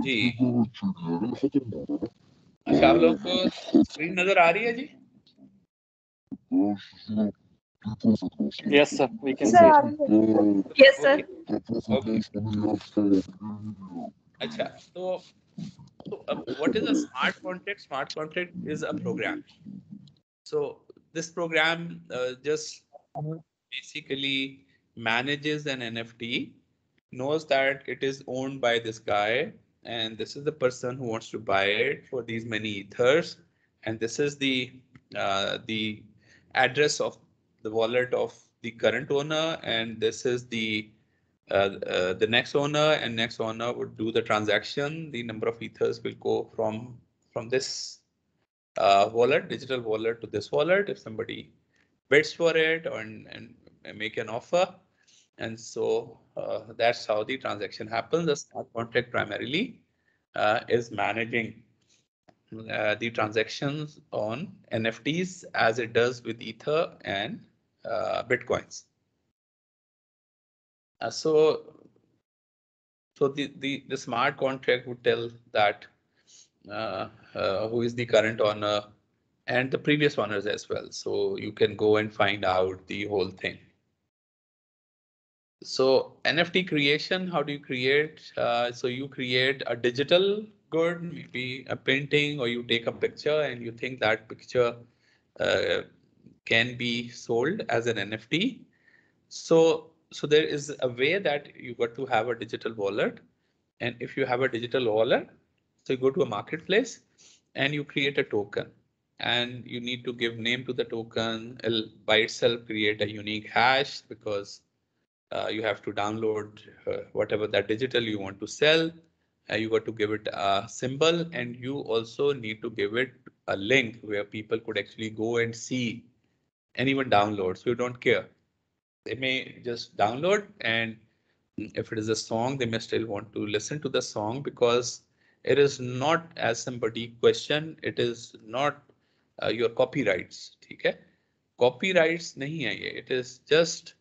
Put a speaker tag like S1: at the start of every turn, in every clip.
S1: जी अच्छा, आप लोग को स्क्रीन नजर आ रही है जी?
S2: Yes, sir. We can
S3: Sir,
S2: see it.
S3: yes, sir.
S1: Okay. अच्छा, तो what is a smart contract? Smart contract is a program. So this program just basically manages an NFT, knows that it is owned by this guy, and this is the person who wants to buy it for these many ethers, and this is the address of the wallet of the current owner, and this is the next owner, and next owner would do the transaction. The number of ethers will go from this wallet, digital wallet, to this wallet if somebody bids for it and make an offer. And so that's how the transaction happens. The smart contract primarily is managing the transactions on NFTs as it does with Ether and Bitcoins. So the smart contract would tell that who is the current owner and the previous owners as well. So you can go and find out the whole thing. So NFT creation, how do you create? So you create a digital good, maybe a painting, or you take a picture and you think that picture can be sold as an NFT. So there is a way that you got to have a digital wallet. And if you have a digital wallet, so you go to a marketplace and you create a token, and you need to give name to the token. It'll by itself create a unique hash because you have to download whatever that digital you want to sell. You got to give it a symbol, and you also need to give it a link where people could actually go and see and even download. So you don't care. They may just download, and if it is a song, they may still want to listen to the song because it is not, as somebody questioned, it is not your copyrights. Okay? Copyrights nahi hai ye. It is just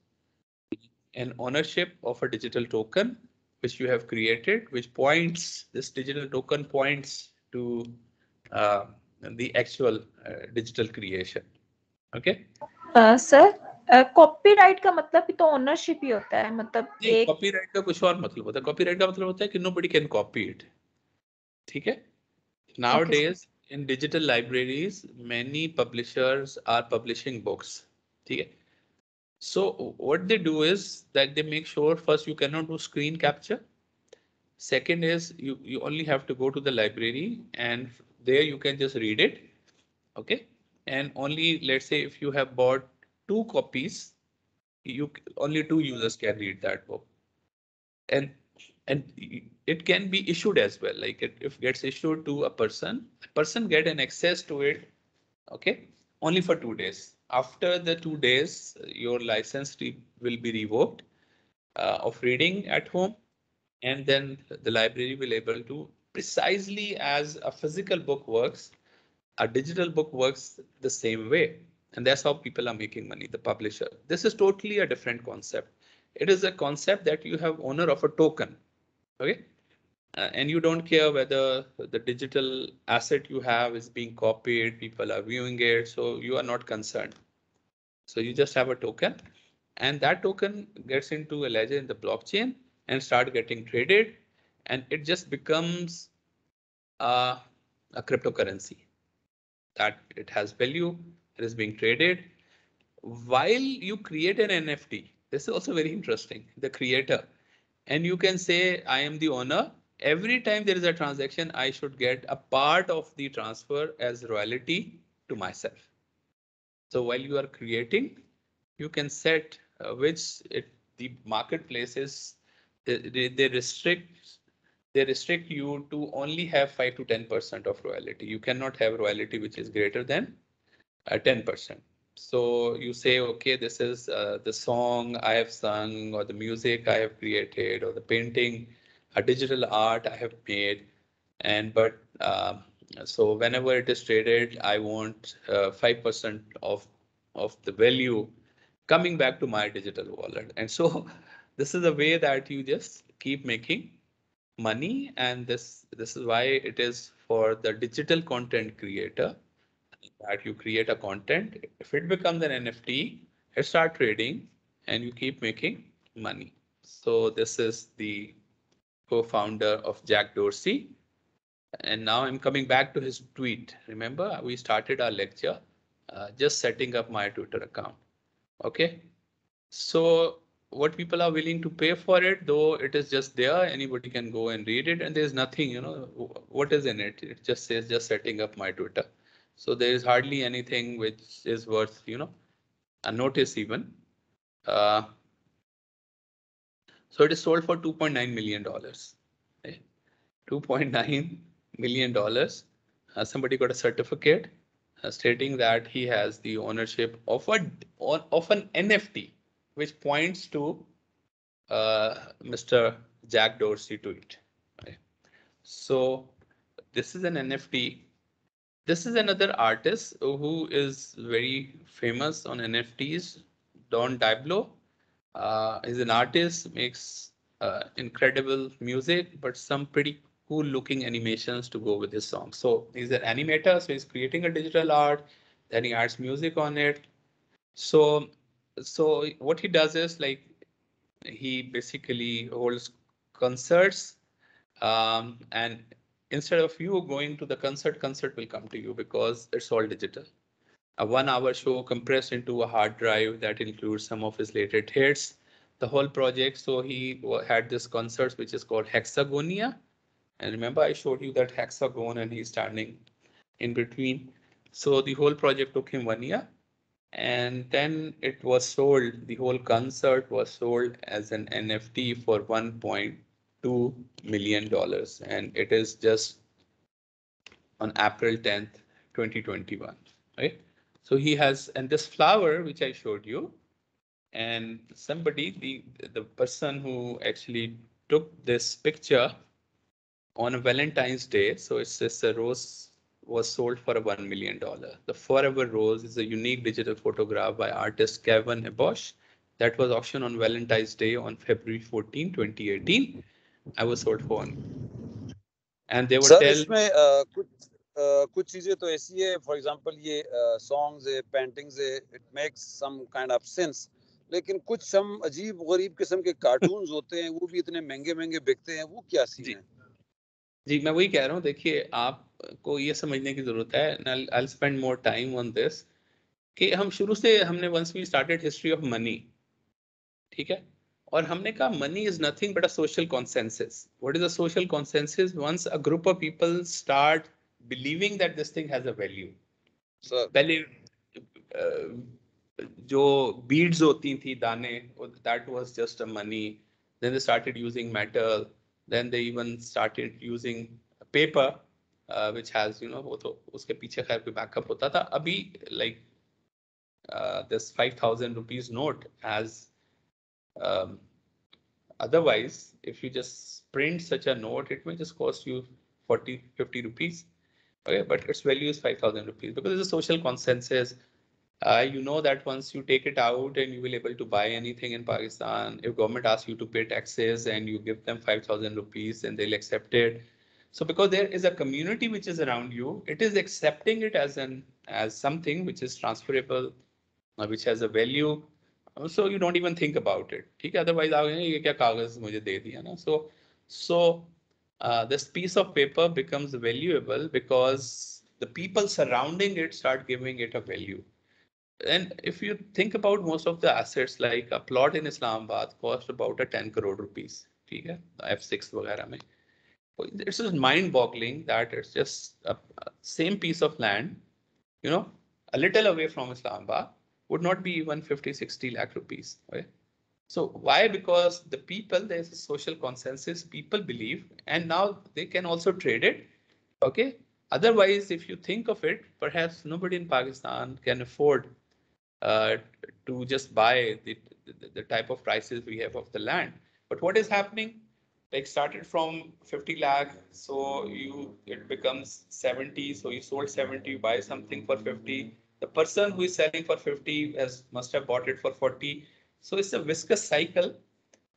S1: an ownership of a digital token which you have created, which points, this digital token points to the actual digital creation. Okay?
S3: Sir, copyright का मतलब भी तो ownership ही होता है, मतलब
S1: नहीं, copyright का कुछ और मतलब होता है. Copyright का मतलब होता है कि nobody can copy it. ठीक है? Nowadays, in digital libraries, many publishers are publishing books. ठीक है? So what they do is that they make sure first you cannot do screen capture. Second is you only have to go to the library and there you can just read it. Okay. And only, let's say if you have bought 2 copies, only 2 users can read that book. And it can be issued as well. Like if it gets issued to a person get an access to it. Okay. Only for 2 days. After the 2 days, your license will be revoked of reading at home. And then the library will able to, precisely as a physical book works, a digital book works the same way. And that's how people are making money, the publisher. This is totally a different concept. It is a concept that you have owner of a token. Okay. And you don't care whether the digital asset you have is being copied, people are viewing it. So you are not concerned. So you just have a token, and that token gets into a ledger in the blockchain and start getting traded, and it just becomes a cryptocurrency that it has value. It is being traded while you create an NFT. This is also very interesting. The creator, and you can say, I am the owner. Every time there is a transaction, I should get a part of the transfer as royalty to myself. So while you are creating, you can set the marketplaces, they restrict you to only have 5 to 10% of royalty. You cannot have royalty which is greater than 10%. So you say, okay, this is the song I have sung, or the music I have created, or the painting, a digital art I have made. And so whenever it is traded, I want 5% of the value coming back to my digital wallet. And so this is a way that you just keep making money. And this is why it is for the digital content creator that you create a content. If it becomes an NFT, it start trading and you keep making money. So this is the co-founder of Jack Dorsey. And now I'm coming back to his tweet. Remember, we started our lecture just setting up my Twitter account. Okay. So what people are willing to pay for it, though it is just there, anybody can go and read it, and there's nothing, what is in it? It just says just setting up my Twitter. So there is hardly anything which is worth, a notice even. So it is sold for $2.9 million. Okay? $2.9 million. Somebody got a certificate stating that he has the ownership of an NFT, which points to Mr. Jack Dorsey tweet. Right? So this is an NFT. This is another artist who is very famous on NFTs, Don Diablo. He's an artist, makes incredible music, but some pretty cool looking animations to go with his song. So he's an animator, so he's creating a digital art, then he adds music on it. So what he does is like he basically holds concerts, and instead of you going to the concert will come to you because it's all digital. A 1 hour show compressed into a hard drive that includes some of his latest hits, the whole project. So he had this concert which is called Hexagonia. And remember, I showed you that hexagon and he's standing in between. So the whole project took him 1 year. And then it was sold, the whole concert was sold as an NFT for $1.2 million. And it is just on April 10th, 2021, right? So he has, and this flower, which I showed you, and somebody, the person who actually took this picture on a Valentine's Day. So it's just a rose was sold for $1 million. The Forever Rose is a unique digital photograph by artist Kevin Ebosh that was auctioned on Valentine's Day on February 14, 2018. I was sold for $1. And they were
S4: sir
S1: tell
S4: इसमें कुछ चीजें तो ऐसी है, for example ये songs है, paintings है, it makes some kind of sense, लेकिन कुछ सम अजीब गरीब किस्म के कार्टून्स होते हैं, वो भी इतने महंगे महंगे बिकते हैं, वो क्या सीन है?
S1: जी मैं वही कह रहा हूँ, देखिए आपको ये समझने की जरूरत है, I'll spend more time on this, कि हम शुरू से हमने once we started history of money, ठीक है, और हमने कहा money is nothing but a social consensus. What is a social consensus? Once a group of people start believing that this thing has a value. पहले जो beads होती थी, दाने, that was just a money. Then they started using metal. Then they even started using paper, which has, वो तो उसके पीछे खैर कोई बैकअप होता था. अभी like this 5,000 rupees note has otherwise, if you just print such a note, it may just cost you 40, 50 rupees. Okay, but its value is 5,000 rupees because it's a social consensus. You know that once you take it out and you will able to buy anything in Pakistan, if government asks you to pay taxes and you give them 5,000 rupees and they'll accept it. So because there is a community which is around you, it is accepting it as something which is transferable, which has a value. So you don't even think about it. ठीक है, otherwise ये क्या कागज मुझे दे दिया ना. So this piece of paper becomes valuable because the people surrounding it start giving it a value. And if you think about most of the assets, like a plot in Islamabad cost about a 10 crore rupees, ठीक है, F6 वगैरह में. It's just mind-boggling that it's just a same piece of land, a little away from Islamabad, would not be even 50, 60 lakh rupees. Right? So why? Because the people, there's a social consensus, people believe, and now they can also trade it. Okay. Otherwise, if you think of it, perhaps nobody in Pakistan can afford to just buy the type of prices we have of the land. But what is happening? Like started from 50 lakh, so it becomes 70, so you sold 70, you buy something for 50. The person who is selling for 50 must have bought it for 40. So it's a viscous cycle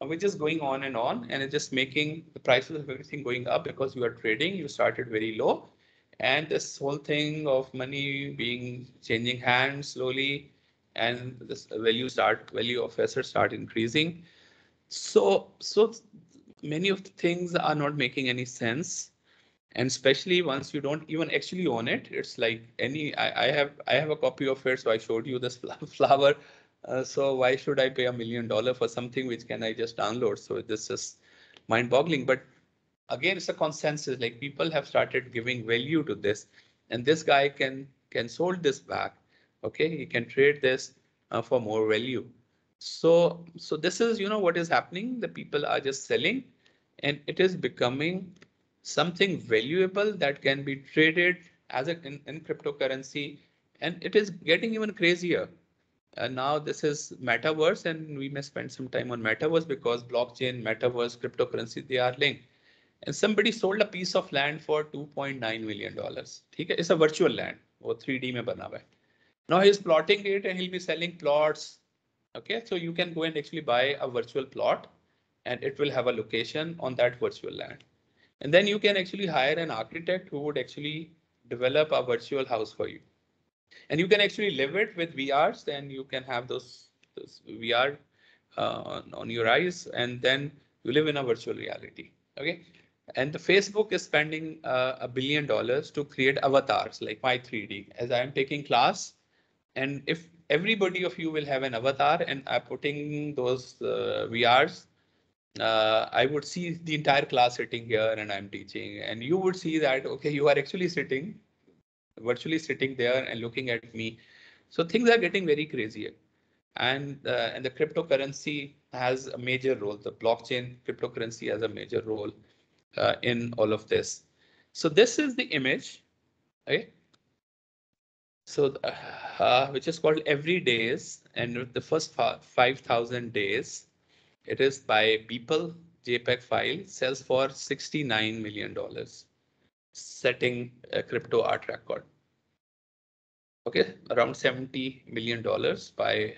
S1: which is going on, and it's just making the prices of everything going up because you are trading, you started very low, and this whole thing of money being changing hands slowly, and this value of assets start increasing. So many of the things are not making any sense, and especially once you don't even actually own it. It's like I have a copy of it, so I showed you this flower. So why should I pay $1 million for something which can I just download? So this is mind-boggling. But again, it's a consensus. Like people have started giving value to this, and this guy can sold this back. Okay, he can trade this for more value. So this is what is happening. The people are just selling, and it is becoming something valuable that can be traded as in cryptocurrency, and it is getting even crazier. Now this is metaverse, and we may spend some time on metaverse because blockchain, metaverse, cryptocurrency, they are linked. And somebody sold a piece of land for $2.9 million. ठीक है, it's a virtual land, वो 3D में बना हुआ है. Now he's plotting it and he'll be selling plots. Okay, so you can go and actually buy a virtual plot, and it will have a location on that virtual land. And then you can actually hire an architect who would actually develop a virtual house for you. And you can actually live it with VRs, and you can have those VR on your eyes, and then you live in a virtual reality. Okay. And the Facebook is spending $1 billion to create avatars like my 3D as I am taking class. And if everybody of you will have an avatar and I'm putting those VRs, I would see the entire class sitting here and I'm teaching, and you would see that, okay, you are actually virtually sitting there and looking at me. So things are getting very crazy. And the cryptocurrency has a major role. The blockchain cryptocurrency has a major role in all of this. So this is the image, right? So which is called Every Days, and the first 5,000 days, it is by people. JPEG file sells for $69 million, setting a crypto art record. Okay, around $70 million by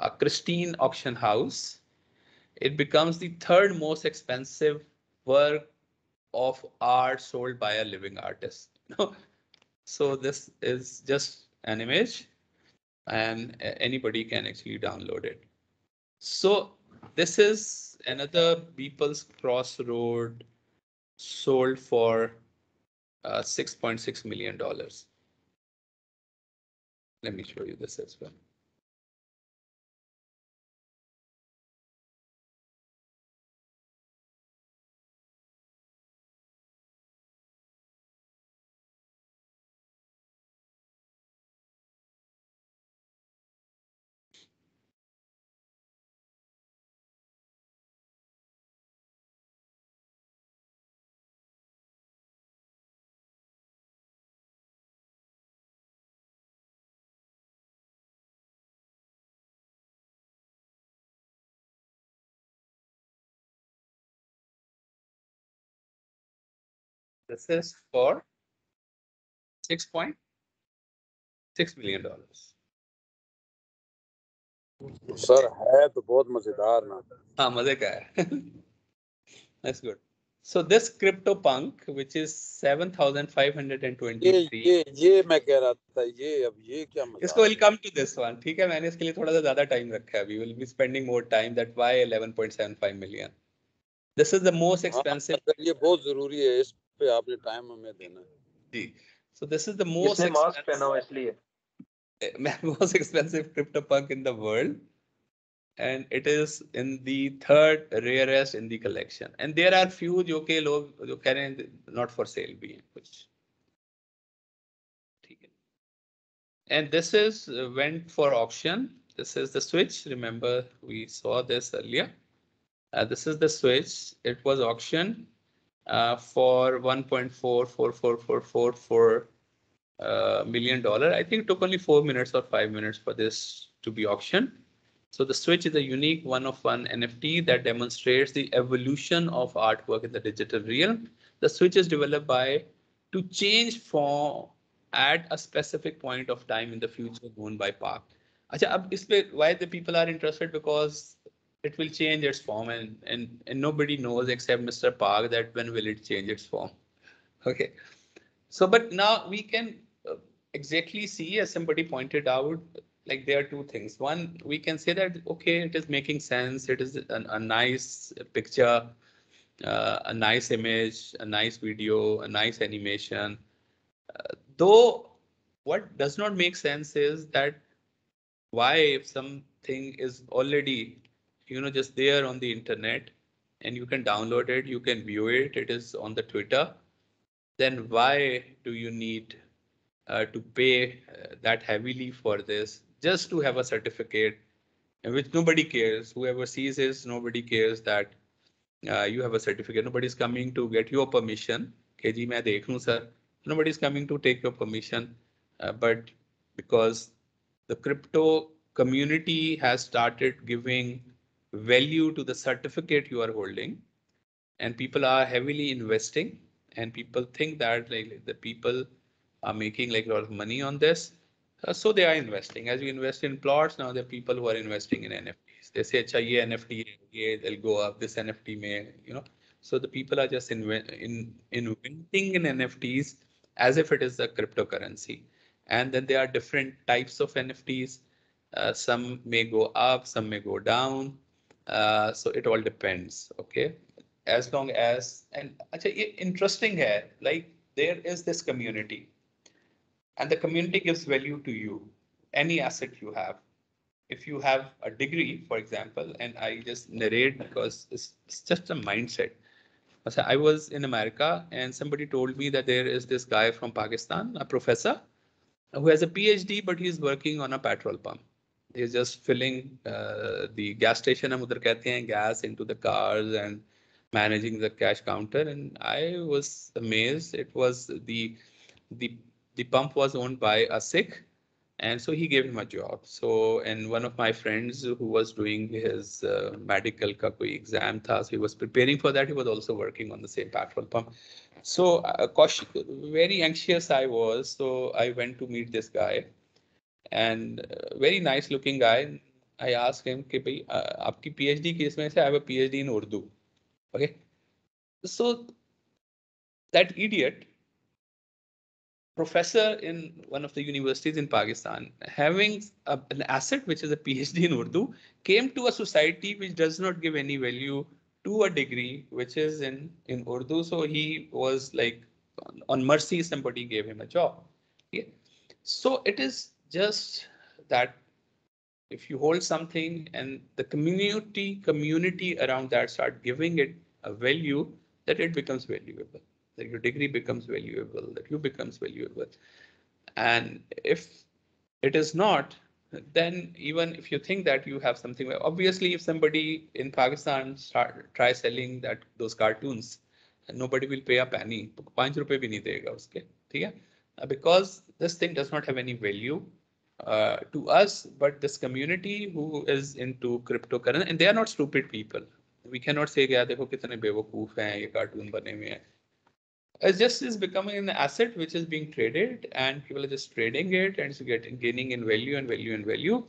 S1: a Christine auction house. It becomes the third most expensive work of art sold by a living artist. So this is just an image, and anybody can actually download it. So this is another Beeple's Crossroad sold for $6.6 million. Let me show you this as well. This is for $6.6 million.
S4: Sir है तो बहुत मजेदार ना.
S1: हाँ, मजे का है. That's good. So this CryptoPunk, which is 7,523.
S4: ये मैं कह रहा था, ये क्या मजा.
S1: इसको will come to this one. ठीक है, मैंने इसके लिए थोड़ा सा ज्यादा टाइम रखा है. We will be spending more time. That's why 11.75 million. This is the most expensive.
S4: ये बहुत जरूरी है, इस पे आपने टाइम हमें देना है.
S1: जी. So this is the most expensive CryptoPunk in the world. And it is in the third rarest in the collection. And there are few जो के लोग जो कह रहे हैं not for sale भी हैं कुछ. ठीक है. And this is went for auction. This is the switch. Remember we saw this earlier. This is the switch. It was auctioned for 1.444444 million. I think it took only 4 minutes or 5 minutes for this to be auctioned. So the Switch is a unique one-of-one NFT that demonstrates the evolution of artwork in the digital realm. The Switch is developed to change form at a specific point of time in the future known by Park. अच्छा, अब इस पे why the people are interested, because it will change its form and nobody knows except Mr. Park that when will it change its form. Okay. So, but now we can exactly see, as somebody pointed out, like there are two things. One, we can say that, okay, it is making sense. It is a nice picture, a nice image, a nice video, a nice animation. Though what does not make sense is that why, if something is already, just there on the internet and you can download it, you can view it, it is on the Twitter, then why do you need to pay that heavily for this just to have a certificate, which nobody cares. Whoever sees this, nobody cares that you have a certificate. Nobody's coming to get your permission. KG, main dekh loon, sir. Nobody's coming to take your permission, but because the crypto community has started giving value to the certificate you are holding, and people are heavily investing, and people think that like the people are making like a lot of money on this. So they are investing. As you invest in plots, now there are people who are investing in NFTs. They say, "Acha, ye NFT, they'll go up. This NFT may, So the people are just inventing in NFTs as if it is a cryptocurrency. And then there are different types of NFTs. Some may go up, some may go down. So it all depends. Okay. As long as, and acha, ye interesting hai, like there is this community. And the community gives value to you, any asset you have. If you have a degree, for example, and I just narrate because it's just a mindset. So I was in America and somebody told me that there is this guy from Pakistan, a professor, who has a PhD, but he's working on a petrol pump. He's just filling the gas station, हम उधर कहते हैं, gas into the cars and managing the cash counter. And I was amazed. It was the pump was owned by a Sikh, and so he gave him a job. So, and one of my friends who was doing his medical ka koi exam tha, so he was preparing for that. He was also working on the same petrol pump. So, very anxious I was. So I went to meet this guy, and very nice looking guy. I asked him कि भाई आपकी PhD किस में से? I have a PhD in Urdu. Okay. So that idiot professor in one of the universities in Pakistan, having an asset which is a PhD in Urdu, came to a society which does not give any value to a degree which is in Urdu. So he was like, on mercy, somebody gave him a job. Okay? So it is just that if you hold something and the community around that start giving it a value, that it becomes valuable, that your degree becomes valuable, that you becomes valuable. And if it is not, then even if you think that you have something, obviously if somebody in Pakistan try selling those cartoons, nobody will pay a penny. 5 rupees bhi nahi dega uske, theek hai? Because this thing does not have any value to us, but this community who is into cryptocurrency, and they are not stupid people. We cannot say, "Yeah, dekho kitne bewakoof hain, ye cartoon bane hue hain." It just is becoming an asset which is being traded, and people are just trading it, and it's gaining in value and value and value,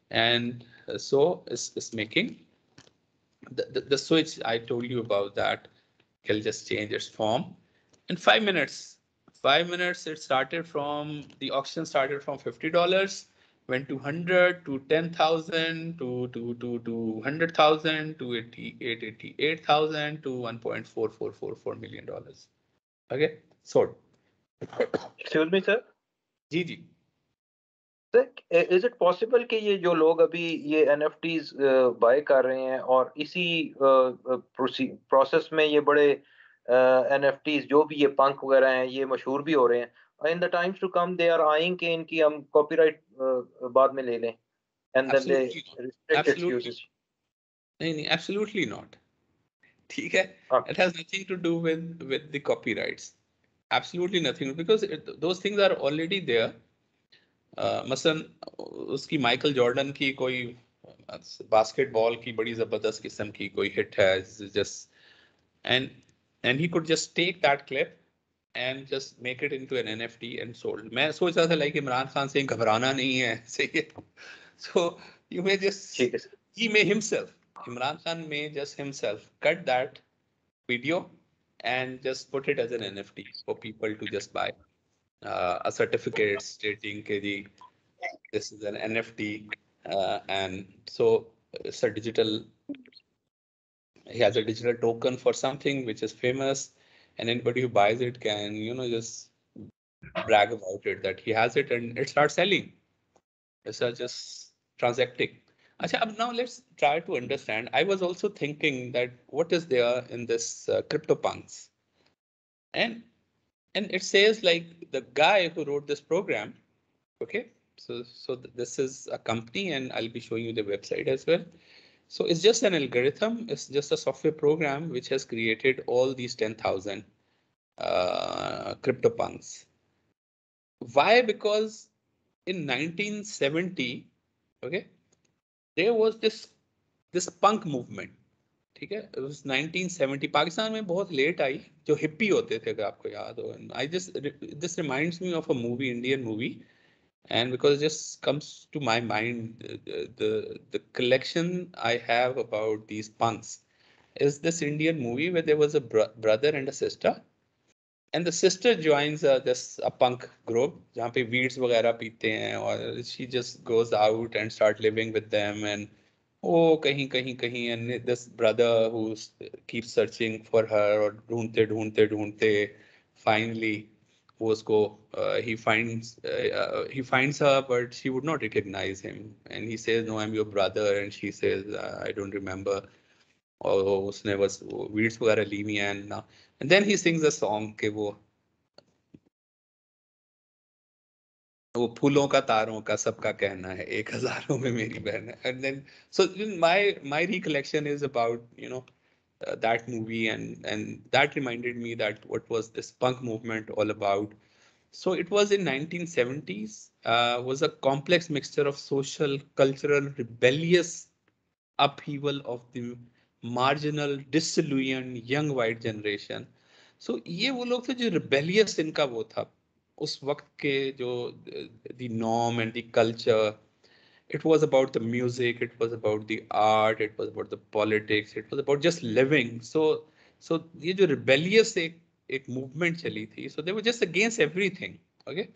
S1: and so it's making the Switch. I told you about that. It'll just change its form in 5 minutes. 5 minutes. The auction started from $50, went to 100, to 10,000, to 100,000, to 88,000, to $1.4444 million. Okay, sold.
S5: Excuse me, sir.
S1: Ji.
S5: Sir, is it possible कि ये जो लोग अभी ये NFTs buy कर रहे हैं और इसी process में ये बड़े NFTs जो भी ये punk वगैरह हैं ये मशहूर भी हो रहे हैं, in the times to come they are eyeing कि इनकी हम copyright बाद में ले लें, and then they restrict its usage.
S1: नहीं, absolutely not. ठीक है? It has nothing to do with the copyrights. absolutely nothing, because those things are already there. मसलन उसकी माइकल जॉर्डन की कोई बास्केटबॉल की बड़ी जबरदस्त किस्म की कोई हिट है, just and he could just take that clip and just make it into an NFT and sold. मैं सोच रहा था लाइक इमरान खान से घबराना नहीं है, सही है. So you may just, he may himself, Imran Khan may just himself cut that video and just put it as an NFT for people to just buy a certificate stating that this is an NFT, and so it's a digital. He has a digital token for something which is famous, and anybody who buys it can, just brag about it that he has it, and it starts selling. It's just transacting. Achha, now let's try to understand. I was also thinking that what is there in this CryptoPunks, and it says like the guy who wrote this program. Okay, so this is a company, and I'll be showing you the website as well. So it's just an algorithm. It's just a software program which has created all these 10,000 CryptoPunks. Why? Because in 1970, okay, there was this punk movement. ठीक है, it was 1970. Pakistan में बहुत late आई, जो hippie होते थे, अगर आपको याद हो. This reminds me of a movie, Indian movie, and because it just comes to my mind, the collection I have about these punks is this Indian movie where there was a brother and a sister, and the sister joins a punk group जहाँ पे weeds वगैरह पीते हैं, और she just goes out and start living with them, and कहीं, and this brother who keeps searching for her, और ढूंढते finally उसको he finds her, but she would not recognize him, and he says, no, I'm your brother, and she says, I don't remember. और उसने बस weeds वगैरह ली हुई हैं, and then he sings a song के वो फूलों का तारों का सबका कहना है, 1,000 में मेरी बहन है. And then so my recollection is about that movie, and that reminded me that what was this punk movement all about. So it was in 1970s, was a complex mixture of social, cultural, rebellious upheaval of the marginal, disillusioned young white generation. So ये वो लोग थे जो rebellious इनका वो था उस वक्त के जो the norm and the culture. It was about the music, it was about the art, it was about the politics, it was about just living. So ये जो rebellious एक movement चली थी, so they were just against everything. Okay,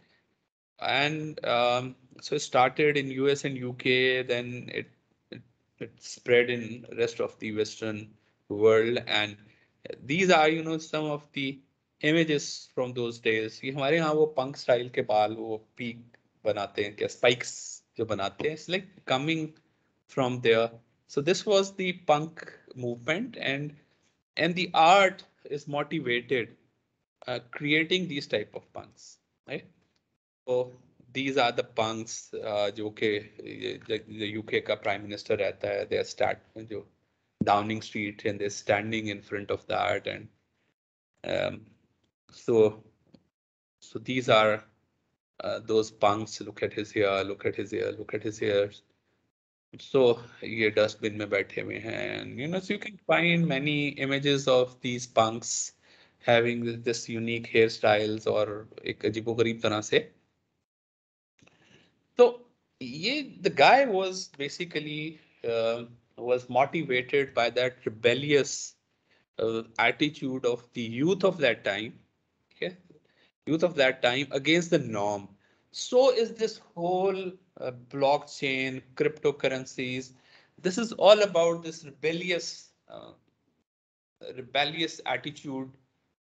S1: and so it started in US and UK, then it spread in rest of the Western world, and these are some of the images from those days. कि हमारे यहाँ वो punk style के बाल वो peak बनाते हैं क्या, spikes जो बनाते हैं, it's like coming from there. So this was the punk movement, and the art is motivated creating these type of punks, right? So these are the punks जो कि the UK का prime minister रहता है, they start जो Downing Street, and they're standing in front of that, and so these are those punks. Look at his hair, look at his hair, look at his hair. So ये dustbin में बैठे हुए हैं, and so you can find many images of these punks having this unique hairstyles और एक अजीबोगरीब तरह से. So the guy was basically was motivated by that rebellious attitude of the youth of that time. Okay, youth of that time against the norm. So is this whole blockchain, cryptocurrencies. This is all about this rebellious attitude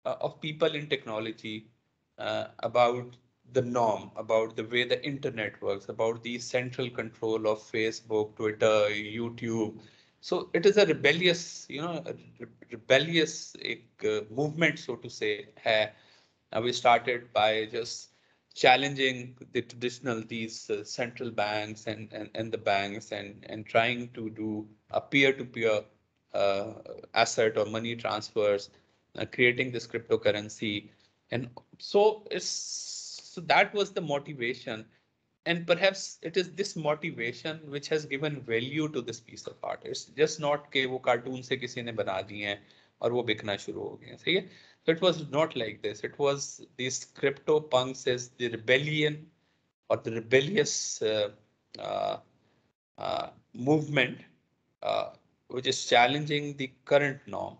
S1: of people in technology about the norm, about the way the internet works, about the central control of Facebook, Twitter, YouTube. So it is a rebellious, rebellious movement, so to say. We started by just challenging the traditional, these central banks and the banks, and trying to do a peer-to-peer asset or money transfers, creating this cryptocurrency, And so that was the motivation. And perhaps it is this motivation which has given value to this piece of art. It's just not कि वो cartoon से किसी ने बना दिए हैं और वो बिकना शुरू हो गए हैं, सही है? So it was not like this. It was these crypto punks as the rebellion or the rebellious movement which is challenging the current norm.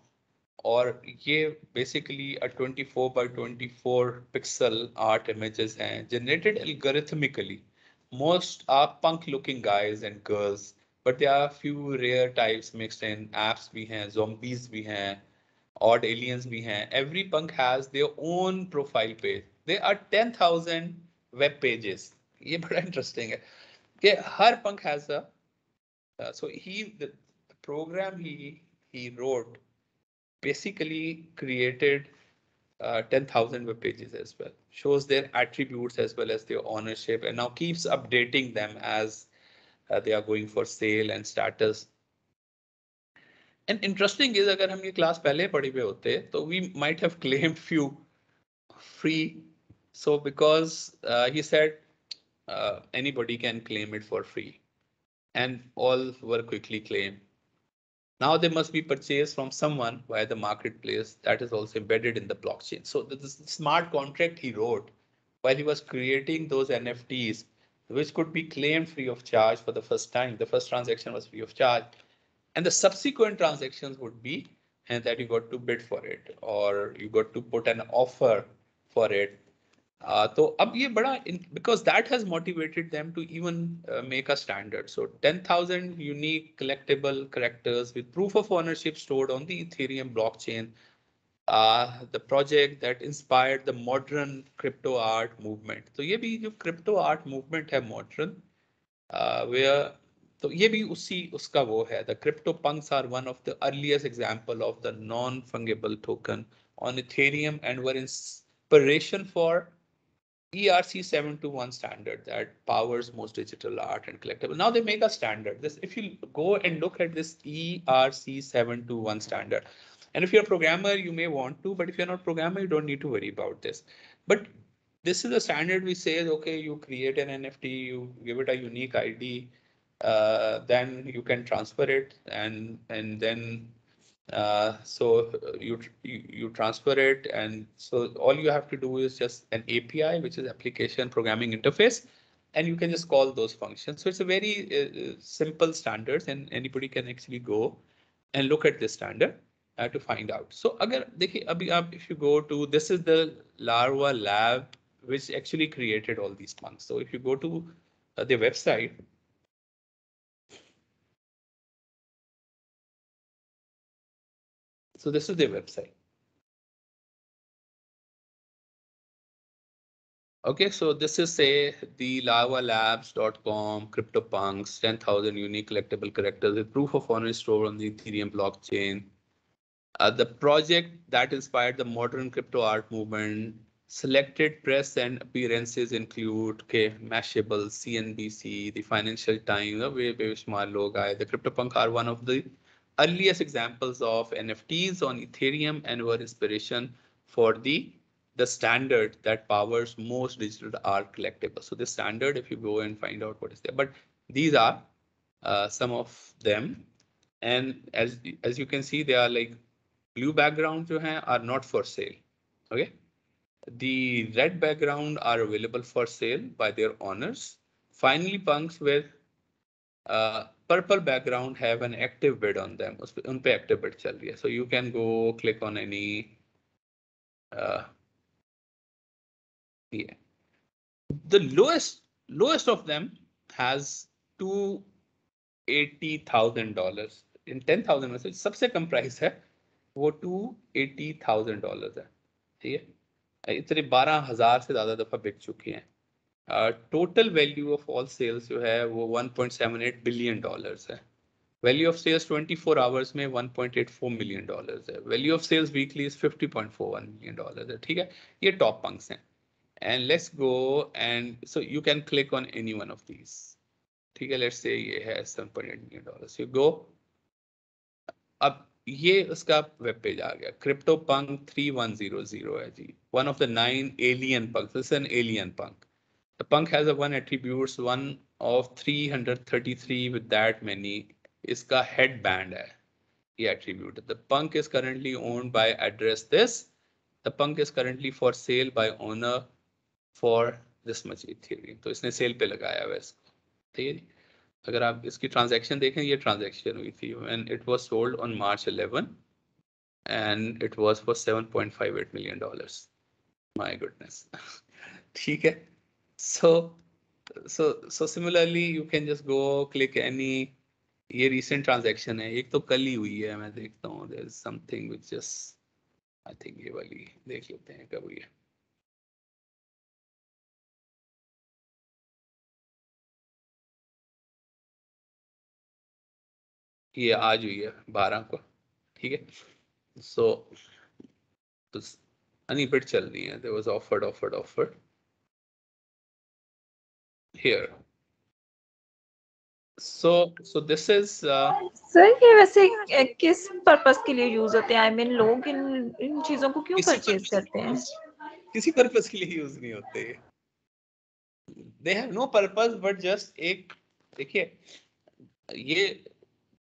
S1: और ये basically a 24 by 24 pixel art images हैं generated algorithmically. Most are punk looking guys and girls, but there are a few rare types mixed in. Apps भी हैं, zombies भी हैं, odd aliens भी हैं. Every punk has their own profile page. There are 10,000 web pages. ये बड़ा interesting है कि हर punk has a so the program he wrote basically created 10,000 web pages as well, shows their attributes as well as their ownership, and now keeps updating them as they are going for sale and status. And interesting is, अगर हम ये class पहले पढ़ी हुए होते, तो we might have claimed few free. So because he said anybody can claim it for free, and all were quickly claimed. Now they must be purchased from someone via the marketplace that is also embedded in the blockchain. So the smart contract he wrote while he was creating those NFTs, which could be claimed free of charge for the first time. The first transaction was free of charge. And the subsequent transactions would be and that you got to bid for it or you got to put an offer for it. तो अब ये बड़ा because that has motivated them to even make a standard. So 10,000 unique collectible characters with proof of ownership stored on the Ethereum blockchain. The project that inspired the modern crypto art movement. तो ये भी जो crypto art movement है modern, where तो ये भी उसका वो है. The crypto punks are one of the earliest example of the non-fungible token on Ethereum and were inspiration for ERC 721 standard that powers most digital art and collectible. Now they make a standard. This, if you go and look at this ERC 721 standard, and if you're a programmer, you may want to, but if you're not a programmer, you don't need to worry about this. But this is a standard we say, okay, you create an NFT, you give it a unique ID, then you can transfer it, and then so you transfer it, and so all you have to do is just an API, which is application programming interface, and you can just call those functions. So it's a very simple standards, and anybody can actually go and look at this standard to find out. So अगर देखिए अभी आप if you go to this is the Larva lab which actually created all these punks. So if you go to their website. So this is their website. Okay, so this is say the lavalabs.com, CryptoPunks, 10,000 unique collectible characters with proof of ownership stored on the Ethereum blockchain. The project that inspired the modern crypto art movement. Selected press and appearances include Mashable, CNBC, the Financial Times, the CryptoPunk are one of the earliest examples of NFTs on Ethereum and were inspiration for the standard that powers most digital art collectibles. So the standard, if you go and find out what is there, but these are some of them. And as you can see, they are like blue background जो हैं are not for sale. Okay. The red background are available for sale by their owners. Finally, punks with purple background have an active bid on them. उन पे active bid चल रही है. So you can go click on any. Yeah. The lowest of them has $280,000. In 10,000 में से सबसे कम price है वो $280,000 है. ठीक है. इतने 12,000 से ज्यादा दफा बिक चुकी हैं. Total value of all sales जो है वो $1.78 बिलियन है. वैल्यू ऑफ सेल्स 24 आवर्स में $1.84 मिलियन है. Value of sales weekly is $50.41 million है. ठीक है. ये टॉप पंक्स हैं. And let's go and so you can click on any one of these. ठीक है. Let's say ये है $7.8 million. You go. अब ये उसका वेब पेज आ गया. CryptoPunk 3100 है जी. One of the 9 alien punks. This is an alien punk. The punk has a one attributes, one of 333 with that many. इसका headband है. ये attribute. The punk is currently owned by address this. The punk is currently for sale by owner for this much Ethereum. तो इसने cell पे लगाया हुआ है इसको. ठीक है. अगर आप इसकी ट्रांजैक्शन देखें, ये ट्रांजैक्शन हुई थी and it was sold on March 11 and it was for $7.58 million. My goodness. ठीक है. So similarly you can just go click any. ये recent transaction है. एक तो कल ही हुई है, मैं देखता हूँ. There is something which just I think ये वाली देख लेते हैं कब हुई है. ये आज हुई है 12 को. ठीक है. So any bit चल रही है. There was offered here. So this is
S3: sir ये वैसे किस पर्पस के लिए यूज होते हैं? आई मीन लोग इन चीजों को क्यों परचेज करते हैं?
S1: किसी पर्पस के लिए यूज नहीं होते. They have no purpose but just एक, देखिए ये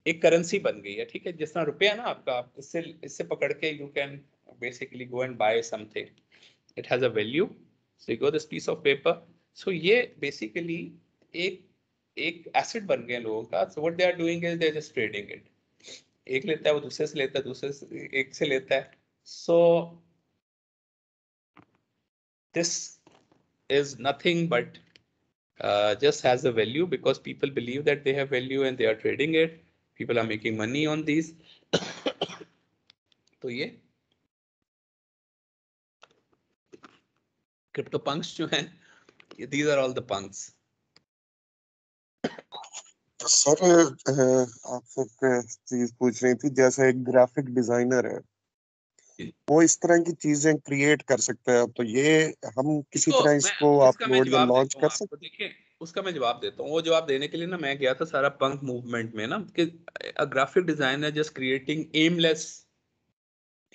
S1: एक करेंसी बन गई है. ठीक है. जिस तरह रुपया ना आपका, इससे पकड़ के you can basically go and buy something. It has a value. So you go this piece of paper. So ये basically एक एसेट बन गया लोगों का. So what they are doing is they are just trading it. एक लेता है, वो दूसरे से लेता है, दूसरे से एक से लेता है. So this is nothing but just has a value because people believe that they have value and they are trading it. People are making money on these. तो ये crypto punks जो हैं, these are all the punks.
S2: Sir आपसे एक चीज पूछ रही थी. जैसे एक ग्राफिक डिजाइनर है, वो इस तरह की चीजें क्रिएट कर सकते हैं, तो ये हम किसी तरह इसको अपलोड या लॉन्च कर सकते हैं?
S1: देखिए उसका मैं जवाब देता हूँ. वो जवाब देने के लिए ना मैं गया था सारा पंक मूवमेंट में ना, कि a graphic designer just creating aimless,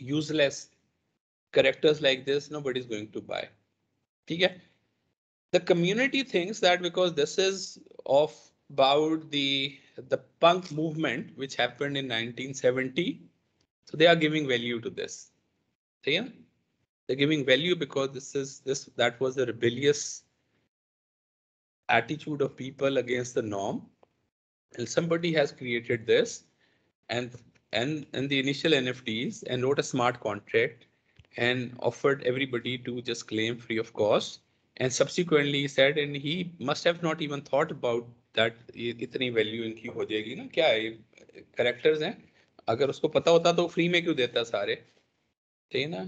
S1: useless characters like this, nobody is going to buy. ठीक है. The community thinks that because this is about the punk movement which happened in 1970, so they are giving value to this. ठीक है. They're giving value because that was a rebellious attitude of people against the norm, and somebody has created this and the initial NFTs and wrote a smart contract and offered everybody to just claim free of cost, and subsequently he said, and he must have not even thought about that इतनी value इनकी हो जाएगी ना, क्या है characters हैं, अगर उसको पता होता तो फ्री में क्यों देता सारे. ठीक है ना.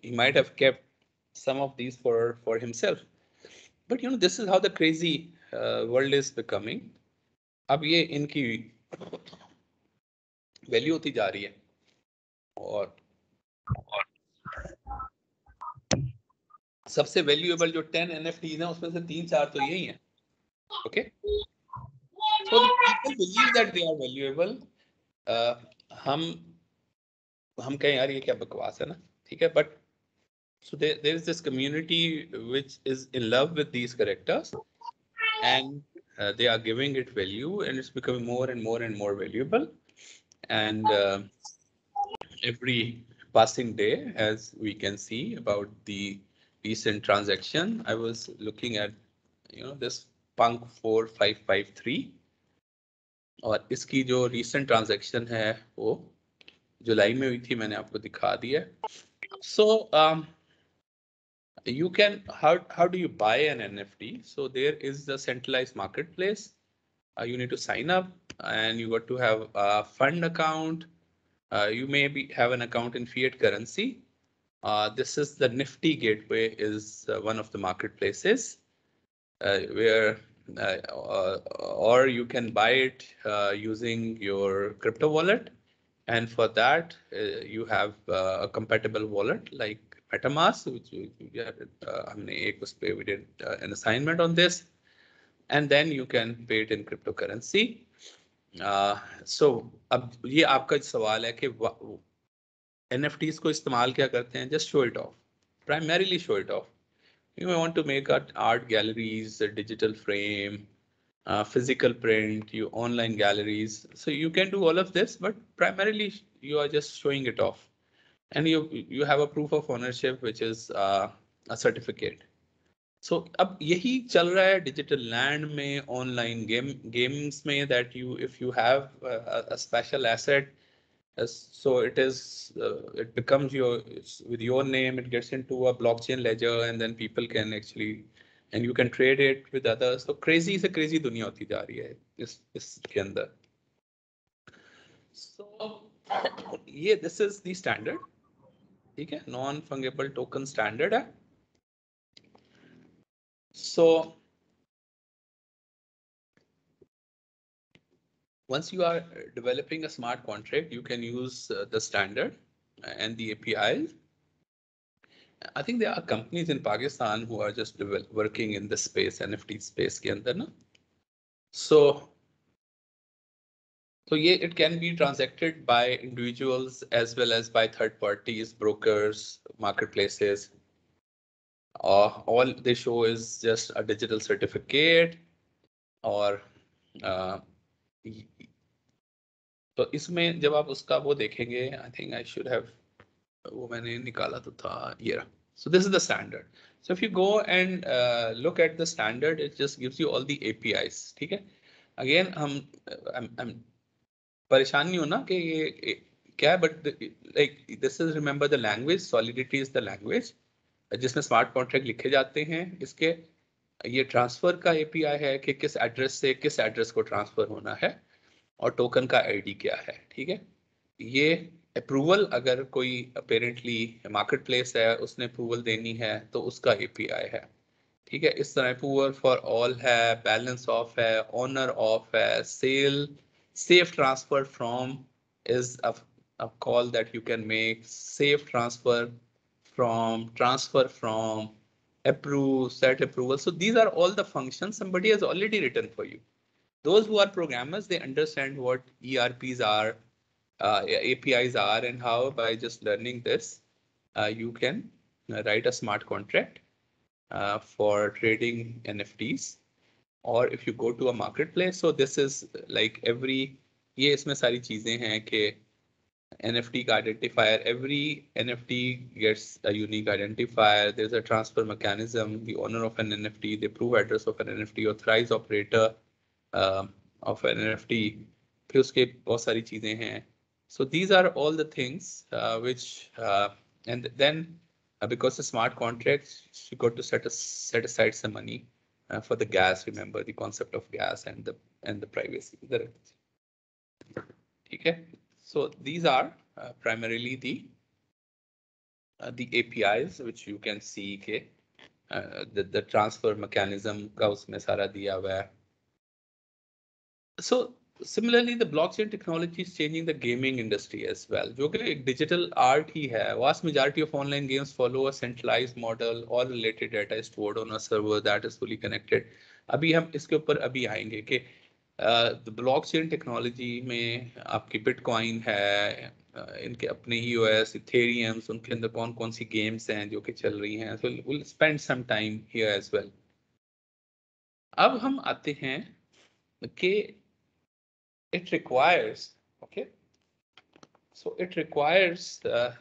S1: He might have kept some of these for himself. But you know, this is how the crazy world is becoming. अब ये इनकी वैल्यू होती जा रही है और सबसे वैल्यूएबल जो 10 NFTs हैं उसमें से 3-4 तो यही हैं. Okay. So the people believe that they are valuable. हम कहें यार ये क्या बकवास है ना. ठीक है. But so there is this community which is in love with these characters and they are giving it value and it's becoming more and more and more valuable. And every passing day, as we can see about the recent transaction, I was looking at this Punk 4553 और इसकी जो recent transaction है वो जुलाई में हुई थी, मैंने आपको दिखा दिया. So you can how do you buy an NFT? So there is the centralized marketplace. You need to sign up and you got to have a fund account. You may have an account in fiat currency. This is the Nifty Gateway is one of the marketplaces where or you can buy it using your crypto wallet. And for that, you have a compatible wallet like MetaMask, which we did an assignment on this. And then you can pay it in cryptocurrency. So अब ये आपका सवाल है कि NFTs को इस्तेमाल क्या करते हैं? Just show it off. Primarily show it off. You may want to make art galleries, a digital frame, physical print, you online galleries. So you can do all of this, but primarily you are just showing it off, and you have a proof of ownership, which is a certificate. So अब यही चल रहा है digital land में, online games में, that if you have a special asset, so it becomes with your name, it gets into a blockchain ledger, and then people can actually, and you can trade it with others. So crazy से crazy दुनिया होती जा रही है इसके अंदर. So this is the standard, ठीक है, non fungible token standard है. So once you are developing a smart contract, you can use the standard and the APIs. I think there are companies in Pakistan who are just working in the space, NFT space के अंदर ना. So it can be transacted by individuals as well as by third parties, brokers, marketplaces. All they show is just a digital certificate, or तो इसमें जब आप उसका वो देखेंगे, I think I should have, वो मैंने निकाला तो था ये रहा. So this is the standard. So if you go and look at the standard, it just gives you all the APIs. ठीक है. Again I'm परेशान नहीं होना कि ये क्या है, but like this is, remember the language, solidity is the language जिसमें स्मार्ट कॉन्ट्रैक्ट लिखे जाते हैं. इसके ये ट्रांसफर का API है कि किस एड्रेस से किस एड्रेस को ट्रांसफर होना है, और टोकन का ID क्या है. ठीक है. ये अप्रूवल, अगर कोई अपेरेंटली मार्केट प्लेस है, उसने अप्रूवल देनी है, तो उसका API है. ठीक है. इस तरह अप्रूवल फॉर ऑल है, बैलेंस ऑफ है, ऑनर ऑफ है, cell safe transfer from is a call that you can make. Safe transfer from, transfer from, approve, set approval. So these are all the functions somebody has already written for you. Those who are programmers, they understand what ERPs are, APIs are, and how by just learning this, you can write a smart contract for trading NFTs. Or if you go to a marketplace, so this is like ये इसमें सारी चीजें हैं कि NFT का identifier, every NFT gets a unique identifier. There's a transfer mechanism, the owner of an NFT, the proof address of an NFT, authorized operator of an NFT. फिर उसके बहुत सारी चीजें हैं. So these are all the things which and then because the smart contracts, you got to set aside some money for the gas. Remember the concept of gas and the privacy. Okay, so these are primarily the APIs which you can see के the transfer mechanism का उसमें सारा दिया हुआ है. So similarly, the blockchain technology is changing the gaming industry as well, जो कि एक digital art ही है. Vast majority of online games follow a centralized model. All related data is stored on a server that is fully connected. अभी हम इसके ऊपर अभी आएंगे कि ब्लॉकचेन टेक्नोलॉजी में आपकी बिटकॉइन है, इनके अपने EOS, इथेरियम्स, उनके अंदर कौन कौन सी गेम्स हैं जो कि चल रही हैं. So we'll spend some time here as well. अब हम आते हैं कि it requires, okay, so it requires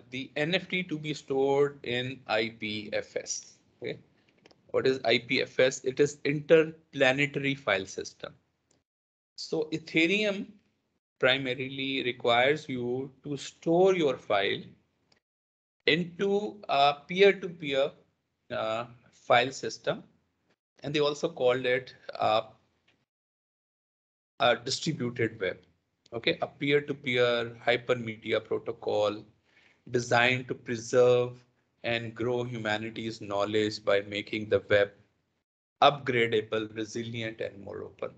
S1: the NFT to be stored in IPFS. Okay, what is IPFS? It is interplanetary file system. So Ethereum primarily requires you to store your file into a peer-to-peer file system, and they also called it a distributed web. Okay, a peer-to-peer hypermedia protocol designed to preserve and grow humanity's knowledge by making the web upgradable, resilient, and more open.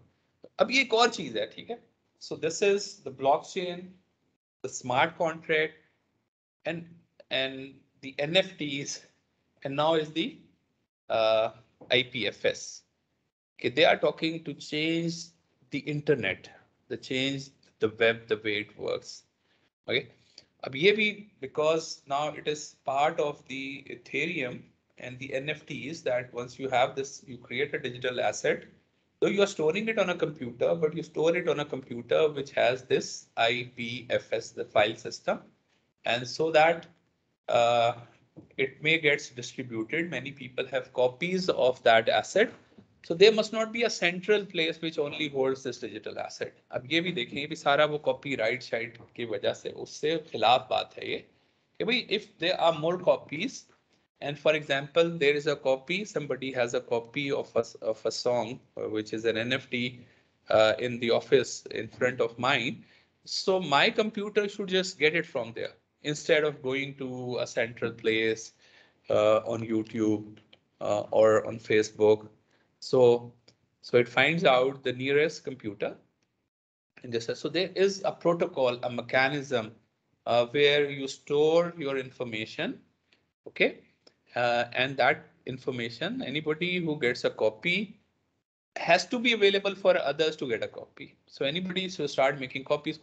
S1: अब ये एक और चीज है, ठीक है. So this is the blockchain, the smart contract, and the NFTs, and now is the IPFS. Okay, they are talking to change the internet. the web the way it works. Okay. अब ये भी because now it is part of the Ethereum and the NFTs that once you have this, you create a digital asset. So you are storing it on a computer, but you store it on a computer which has this IPFS, the file system, and so that it may get distributed. Many people have copies of that asset. So there must not be a central place which only holds this digital asset. अब ये भी देखें, ये भी सारा वो copyright side की वजह से उससे खिलाफ बात है ये कि भाई if there are more copies and for example there is a copy, somebody has a copy of a song which is an NFT in the office in front of mine, so my computer should just get it from there instead of going to a central place on YouTube or on Facebook. So it finds out the nearest computer and just says, so there is a protocol, a mechanism where you store your information, okay? And that information, anybody who gets a copy has to be available for others to get a copy. So anybody should start making copies.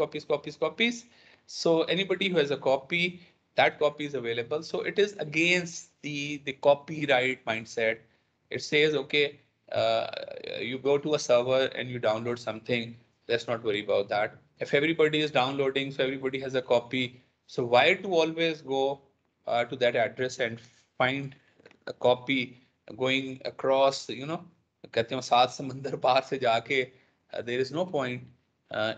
S1: So anybody who has a copy, that copy is available. So it is against the copyright mindset. It says, okay, you go to a server and you download something. Let's not worry about that. If everybody is downloading, so everybody has a copy. So why to always go to that address and find a copy going across, कहते हैं सात समंदर पार से जाके there is no point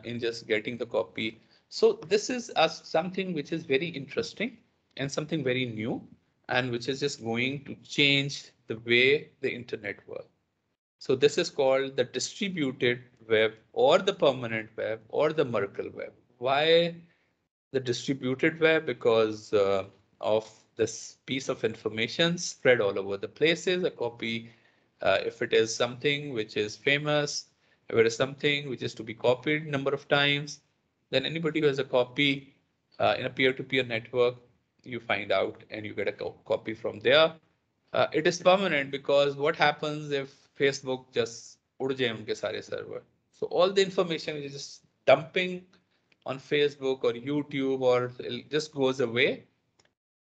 S1: in just getting the copy. So this is something which is very interesting and something very new and which is just going to change the way the internet works. So this is called the distributed web or the permanent web or the Merkle web. Why the distributed web? Because of this piece of information spread all over the places. A copy, if it is something which is famous, if it is something which is to be copied number of times, then anybody who has a copy in a peer-to-peer network, you find out and you get a copy from there. It is permanent because what happens if Facebook just उड़ जाए उनके सारे server? So all the information is just dumping on Facebook or YouTube or it just goes away.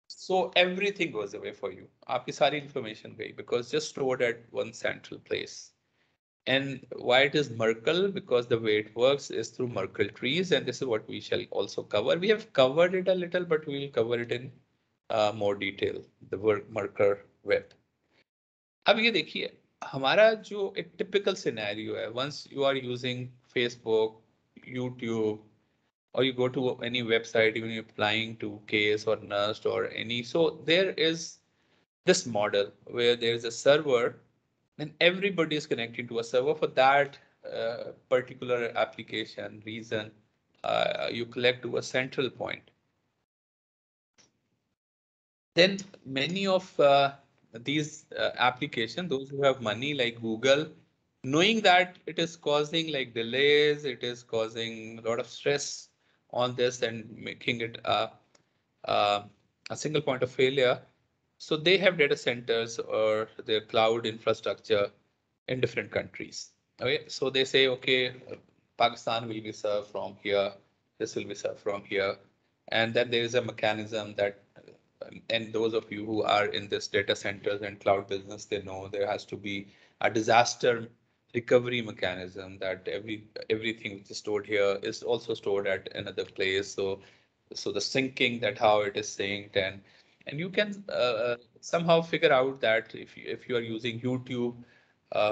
S1: So everything goes away for you. आपकी सारी information गई because just stored at one central place. And why it is Merkle? Because the way it works is through Merkle trees, and this is what we shall also cover. We have covered it a little, but we will cover it in more detail, the Merkle web. अब ये देखिए हमारा जो एक typical scenario है, once you are using Facebook, YouTube, or you go to any website, even applying to CASE or NUST or any, so there is this model where there is a server and everybody is connecting to a server for that particular application reason. You collect to a central point. Then many of these applications, those who have money like Google, knowing that it is causing like delays, it is causing a lot of stress on this and making it a single point of failure. So they have data centers or their cloud infrastructure in different countries. Okay, so they say, okay, Pakistan will be served from here, this will be served from here. And then there is a mechanism that, and those of you who are in this data centers and cloud business, they know there has to be a disaster recovery mechanism that everything which is stored here is also stored at another place. So the syncing, that how it is synced, and you can somehow figure out that if you are using YouTube,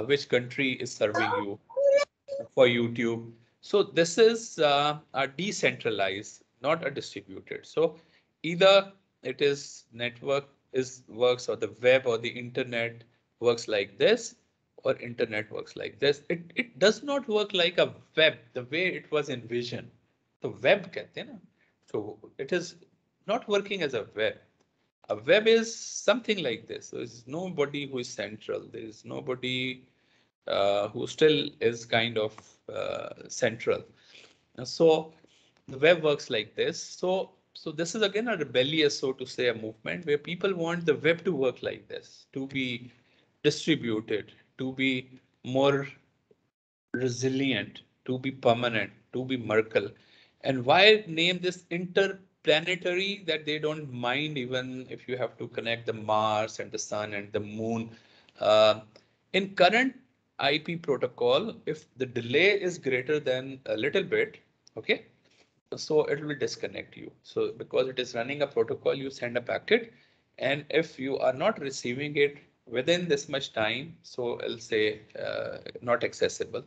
S1: which country is serving you for YouTube. So this is a decentralized, not a distributed. So either it is network works or the web or the internet works like this, or internet works like this. It does not work like a web the way it was envisioned. The web कहते हैं ना. So it is not working as a web. A web is something like this. There is nobody who is central. There is nobody who still is kind of central. So the web works like this. So this is again a rebellious, so to say, a movement where people want the web to work like this, to be distributed, to be more resilient, to be permanent. to be Merkel. And why name this interplanetary? That they don't mind even if you have to connect the Mars and the Sun and the Moon. In current IP protocol, if the delay is greater than a little bit, okay, so it will disconnect you. So because it is running a protocol, you send a packet, and if you are not receiving it within this much time, so I'll say not accessible.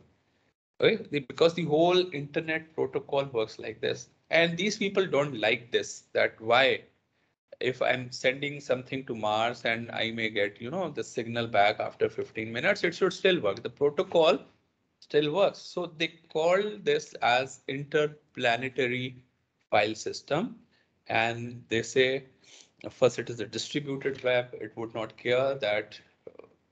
S1: Okay? Because the whole internet protocol works like this, and these people don't like this. That why, if I'm sending something to Mars and I may get, the signal back after 15 minutes, it should still work. The protocol still works. So they call this as interplanetary file system. And they say, first, it is a distributed web. It would not care that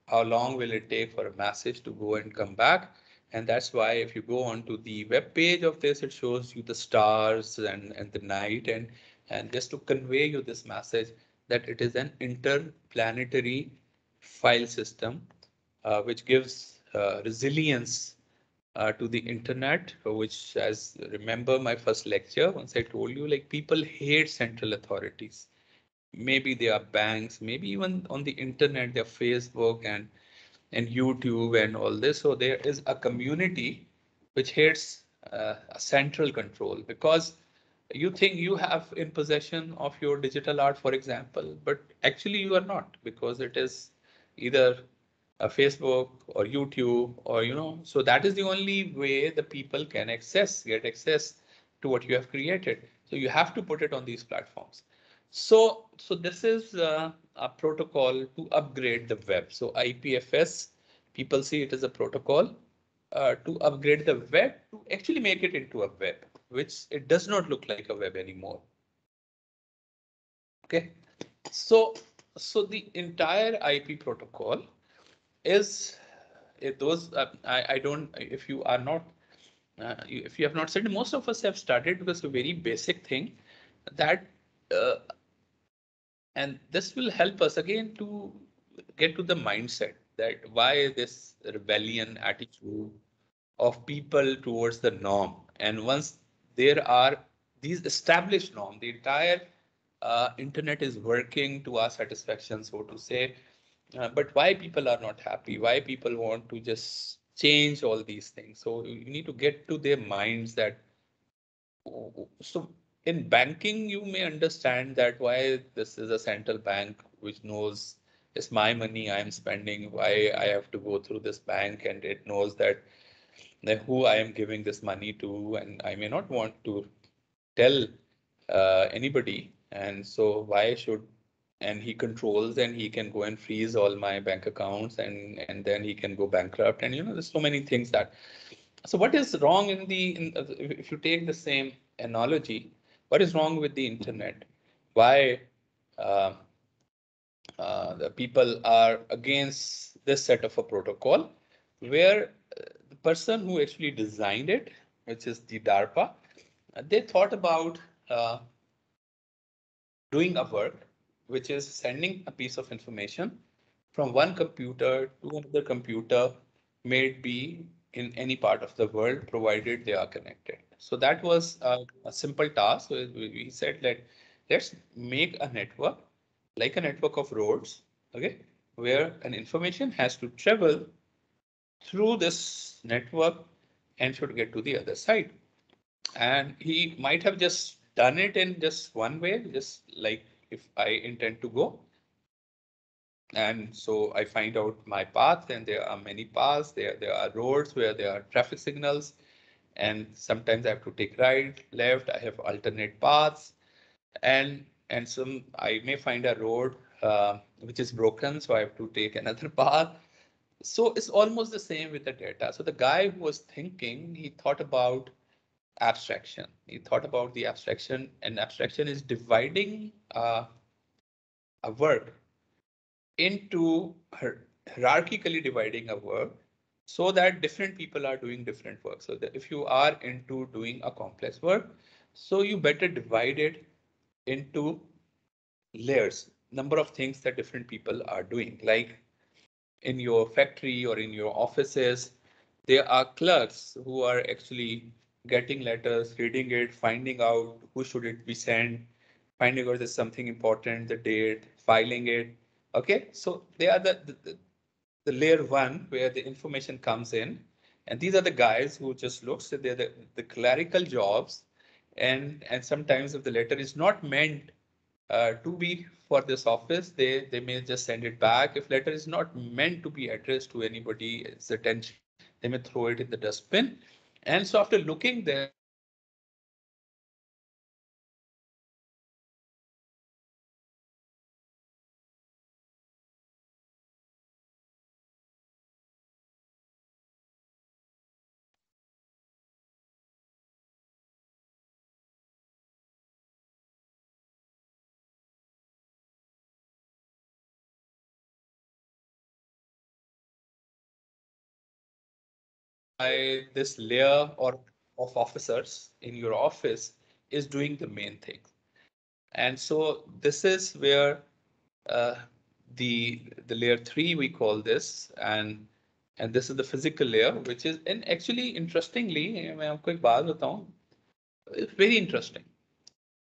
S1: how long will it take for a message to go and come back. And that's why if you go onto the web page of this, it shows you the stars and the night. And just to convey you this message that it is an interplanetary file system, which gives resilience to the internet, which, as remember my first lecture, once I told you, like, people hate central authorities. Maybe they are banks, maybe even on the internet, they're Facebook and YouTube and all this. So there is a community which hates a central control, because you think you have in possession of your digital art, for example, but actually you are not, because it is either a Facebook or YouTube, or so that is the only way the people can get access to what you have created. So you have to put it on these platforms. So this is a protocol to upgrade the web. So IPFS, people see it as a protocol to upgrade the web, to actually make it into a web, which it does not look like a web anymore. Okay, so the entire IP protocol is those. I don't. If you are not, if you have not said, most of us have started with a very basic thing that. And this will help us again to get to the mindset that why this rebellion attitude of people towards the norm. And once there are these established norms, the entire internet is working to our satisfaction, so to say. But why people are not happy? Why people want to just change all these things? So you need to get to their minds that. So in banking, you may understand that why this is a central bank which knows it's my money I'm spending, why I have to go through this bank, and it knows that who I am giving this money to, and I may not want to tell anybody. And so why should, and he controls, and he can go and freeze all my bank accounts, and then he can go bankrupt. And there's so many things that. So what is wrong if you take the same analogy, what is wrong with the internet? Why uh, the people are against this set of a protocol, where the person who actually designed it, which is the DARPA, they thought about doing a work, which is sending a piece of information from one computer to another computer, may it be in any part of the world, provided they are connected. So that was a simple task. So we said that let's make a network, like a network of roads, okay, where an information has to travel through this network and should get to the other side. And he might have just done it in just one way, just like if I intend to go. And so I find out my path, and there are many paths. There are roads where there are traffic signals, and sometimes I have to take right, left. I have alternate paths, and some I may find a road which is broken, so I have to take another path. So it's almost the same with the data. So the guy who was thinking, he thought about abstraction. He thought about the abstraction, and abstraction is dividing a work into hierarchically dividing a work, so that different people are doing different work. So that if you are into doing a complex work, so you better divide it into layers, number of things that different people are doing. Like in your factory or in your offices, there are clerks who are actually getting letters, reading it, finding out who should it be sent, finding out there's something important, the date, filing it. Okay, so they are the layer one where the information comes in, and these are the guys who just look. So they're the clerical jobs, and sometimes if the letter is not meant to be for this office, they may just send it back. If letter is not meant to be addressed to anybody's attention, they may throw it in the dustbin. And so after looking there, this layer or of officers in your office is doing the main thing. And so this is where uh, the layer 3 we call this, and this is the physical layer, which is, and actually interestingly, मैं आपको एक बात बताऊं, it's very interesting.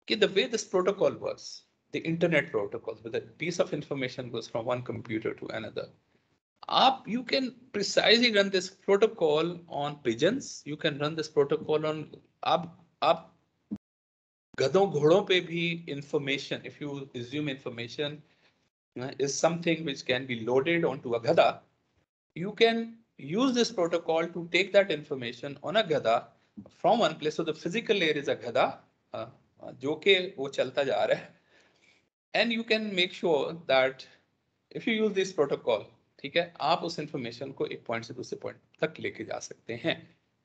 S1: Okay, the way this protocol works, the internet protocol, where the piece of information goes from one computer to another. You can precisely run this protocol on pigeons. You can run this protocol on आप गधों घोड़ों पे भी information. If you assume information is something which can be loaded onto a gada, you can use this protocol to take that information on a gada from one place. So the physical layer is a gada, जो कि वो चलता जा रहा है, and you can make sure that if you use this protocol, ठीक है, आप उस information को एक point से दूसरे point तक लेके जा सकते हैं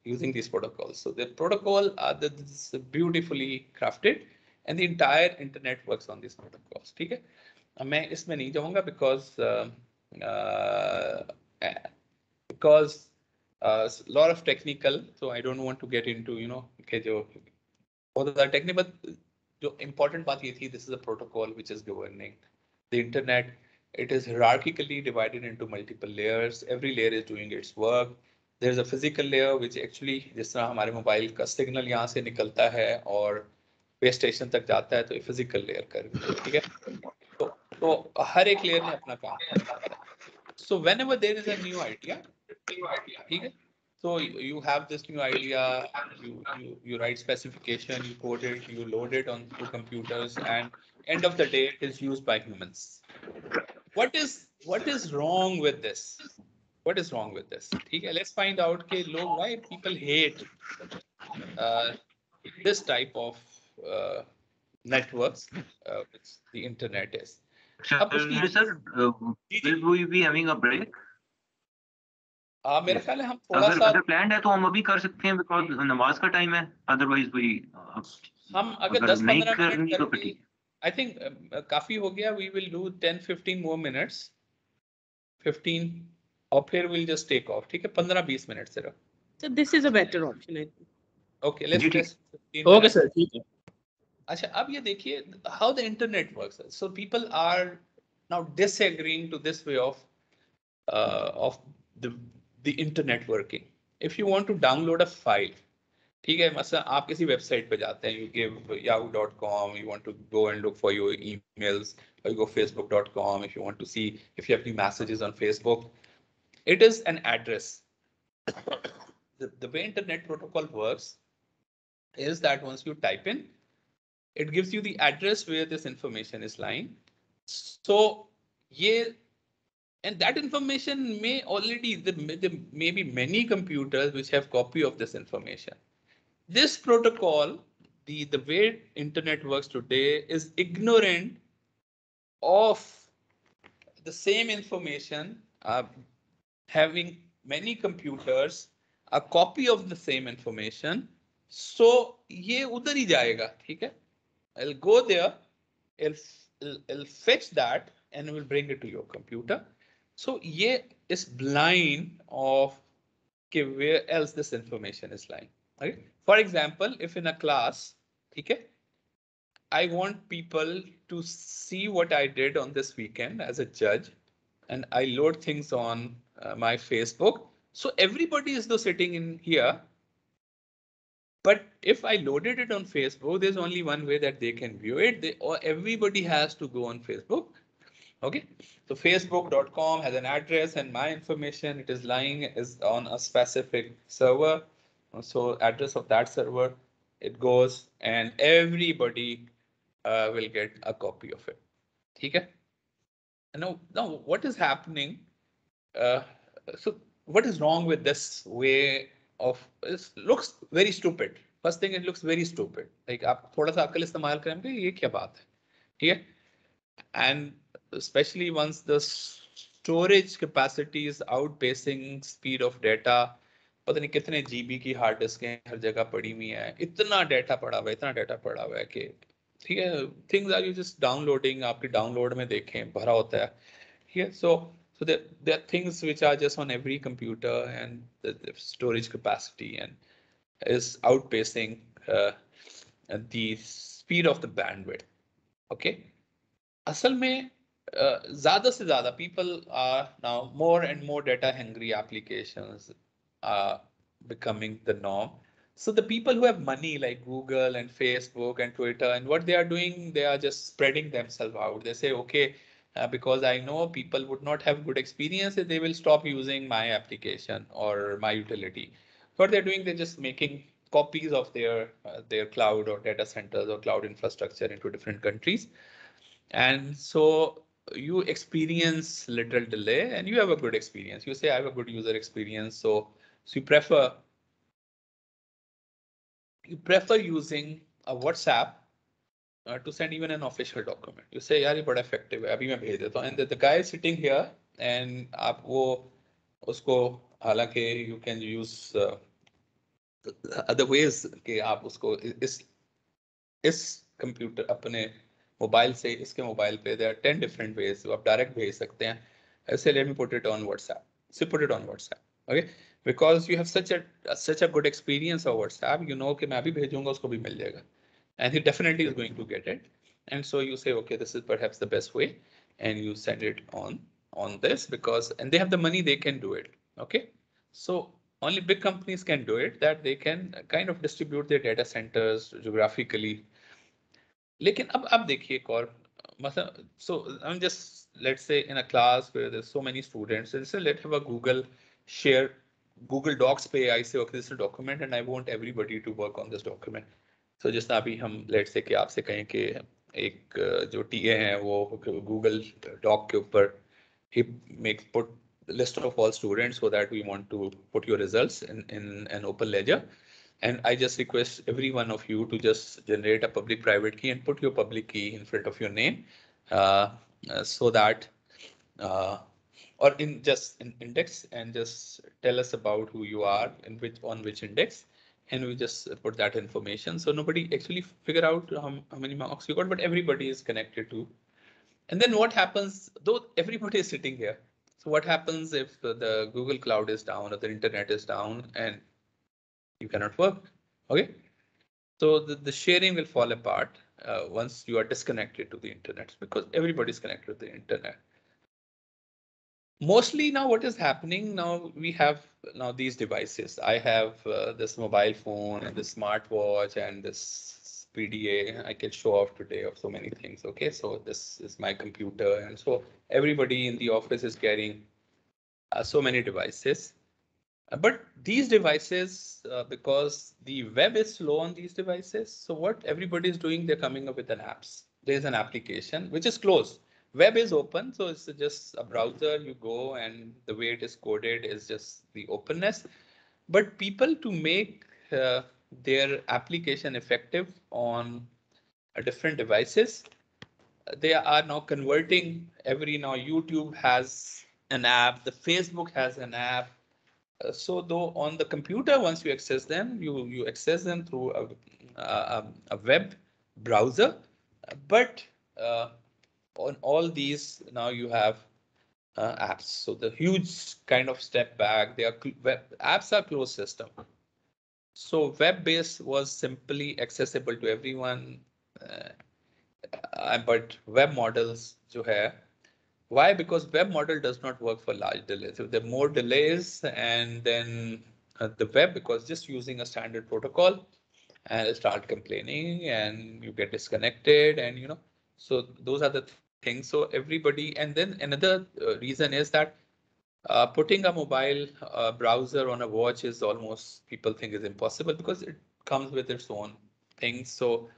S1: using these protocols. So the protocol is beautifully crafted, and the entire internet works on these protocols. ठीक है, मैं इसमें नहीं जाऊंगा because a lot of technical, so I don't want to get into, you know, कि जो बहुत ज़्यादा technical, but जो important बात ये थी, this is a protocol which is governing the internet. It is hierarchically divided into multiple layers. Every layer is doing its work. There is a physical layer which actually, जिस तरह हमारे mobile का signal यहाँ से निकलता है और base station तक जाता है, तो ये फिजिकल लेयर कर, ठीक है, तो हर एक लेयर ने अपना काम करता है. So whenever there is a new idea, ठीक है, so you have this new idea, you write specification, you code it, you load it on two computers, and end of the day it is used by humans. What is wrong with this? What is wrong with this? Okay, let's find out why people hate this type of networks, which the internet is.
S5: Sir, will we be having a break?
S1: मेरा ख्याल है हम थोड़ा सा
S5: अगर plan है तो हम अभी कर सकते हैं, बिकॉज़ नमाज का टाइम है, अदरवाइज we
S1: हम अगर 10-15 मिनट करके, I think काफी हो गया, we will do 10-15 more minutes, 15, और फिर we'll just take off. ठीक है, 15-20 मिनट सिर्फ.
S6: So this is a better option, I think.
S1: Okay, let's just 15
S7: Okay
S1: minutes.
S7: sir, ठीक है.
S1: अच्छा, अब ये देखिए how the internet works. So people are now disagreeing to this way of the internet working. If you want to download a file, ठीक है, मतलब आप किसी वेबसाइट पे जाते हैं, you give yahoo.com, you want to go and look for your emails, or you go facebook.com if you want to see if you have any messages on Facebook. It is an address. The way internet protocol works is that once you type in, it gives you the address where this information is lying. So and that information may already, there may be many computers which have copy of this information. This protocol, the way internet works today, is ignorant of the same information, having many computers, a copy of the same information. So ये उधर ही जाएगा, ठीक है? I'll go there, I'll fetch that, and will bring it to your computer. So ये is blind of where else this information is lying. Okay? For example, if in a class, okay, I want people to see what I did on this weekend as a judge, and I load things on my Facebook. So everybody is though sitting in here, But if I loaded it on Facebook, there's only one way that they can view it. Everybody has to go on Facebook. Okay, so facebook.com has an address and my information, it is lying is on a specific server. So address of that server, it goes and everybody will get a copy of it. Okay. Now what is happening? Uh, so what is wrong with this way of, it looks very stupid. First thing, it looks very stupid. Like आप थोड़ा सा अक्ल इस्तेमाल करेंगे, ये क्या बात है? ठीक है? And especially once the storage capacity is outpacing speed of data, पता नहीं कितने जीबी की हार्ड डिस्क हर जगह पड़ी हुई है, इतना डाटा पड़ा हुआ है, इतना डाटा पड़ा हुआ है कि ठीक है, things are you just downloading, आपके डाउनलोड में देखें भरा होता है. ठीक है, so there are things which are just on every computer and the storage capacity and is outpacing the speed of the bandwidth. Okay. असल में ज़्यादा से ज़्यादा people are now more and more data hungry applications are becoming the norm. So the people who have money like Google and Facebook and Twitter, and what they are doing, they are just spreading themselves out. They say, okay, because I know people would not have good experience, they will stop using my application or my utility. What they're doing, they're just making copies of their cloud or data centers or cloud infrastructure into different countries. And so you experience little delay and you have a good experience. You say, I have a good user experience. So you prefer using a WhatsApp to send even an official document. You say, यार ये बड़ा effective है, अभी मैं भेज देता हूँ. And the guy is sitting here and आप वो उसको, हालांकि you can use other ways कि आप उसको इस कंप्यूटर अपने मोबाइल से इसके मोबाइल पे there are 10 different ways. आप डायरेक्ट भेज सकते हैं. ऐसे let me put it on WhatsApp. So put it on WhatsApp. Okay, because you have such a good experience of WhatsApp, you know कि मैं अभी भेजूंगा उसको भी मिल जाएगा, and he definitely is going to get it. And so you say, okay, this is perhaps the best way, and you send it on this because, and they have the money, they can do it. Okay, so only big companies can do it, that they can kind of distribute their data centers geographically. लेकिन अब देखिए एक और मतलब, so I'm just, let's say in a class where there's so many students, and so let's have a Google Docs पे I say, okay, this is a document and I want everybody to work on this document. So just अभी हम let's say कि आपसे कहें कि एक जो TA हैं वो Google Doc के ऊपर he put list of all students so that we want to put your results in an open ledger. And I just request every one of you to just generate a public private key and put your public key in front of your name so that or in just in index, and just tell us about who you are and on which index, and we just put that information. So nobody actually figure out how many marks you got, but everybody is connected to. And then what happens, though everybody is sitting here? So what happens if the Google Cloud is down or the internet is down and you cannot work? Okay, so the sharing will fall apart once you are disconnected to the internet, because everybody is connected to the internet. Mostly now what is happening now, we have now these devices. I have this mobile phone and this smartwatch and this PDA. I can show off today of so many things. Okay, so this is my computer, and so everybody in the office is carrying so many devices. But these devices, because the web is slow on these devices, so what everybody is doing, they're coming up with an apps. There's an application which is closed. Web is open, so it's just a browser. You go, and the way it is coded is just the openness. But people, to make their application effective on different devices, they are now converting now YouTube has an app, the Facebook has an app. So though on the computer, once you access them, you access them through a web browser, but on all these now you have apps. So the huge kind of step back, apps are closed system. So web-based was simply accessible to everyone, but web models जो है, why? Because web model does not work for large delays. If there are more delays, and then the web, because just using a standard protocol, and it'll start complaining, and you get disconnected, and so those are the things. So everybody, and then another reason is that putting a mobile browser on a watch is almost, people think, is impossible because it comes with its own things. So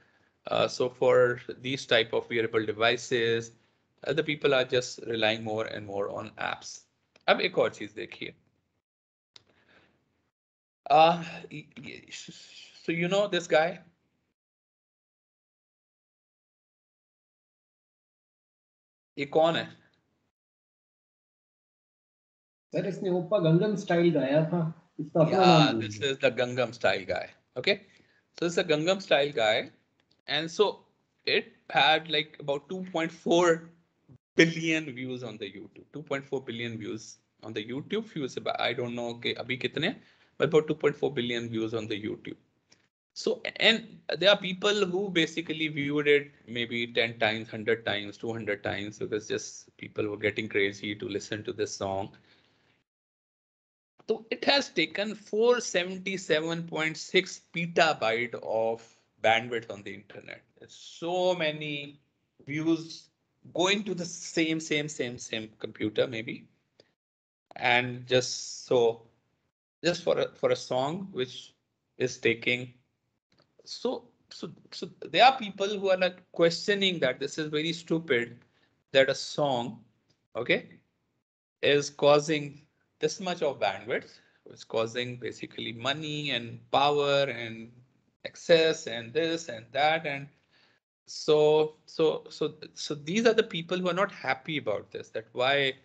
S1: for these type of wearable devices, the people are just relying more and more on apps. अब एक और चीज देखिए. So this guy. ये कौन है?
S7: Sir इसने ओप्पा Gangnam style गाया था.
S1: Yeah, this is the Gangnam Style guy. Okay, so it's a Gangnam Style guy, and so it had like about 2.4 billion views on the YouTube. 2.4 billion views on the YouTube views. I don't know कि अभी कितने, but about 2.4 billion views on the YouTube. So, and there are people who basically viewed it maybe 10 times, 100 times, 200 times, because just people were getting crazy to listen to this song. So it has taken 477.6 petabyte of bandwidth on the internet. There's so many views going to the same computer maybe. And just for a song which is taking, so there are people who are like questioning that this is very stupid that a song, okay, is causing this much of bandwidth. It's causing basically money and power and access and this and that. And so these are the people who are not happy about this, that why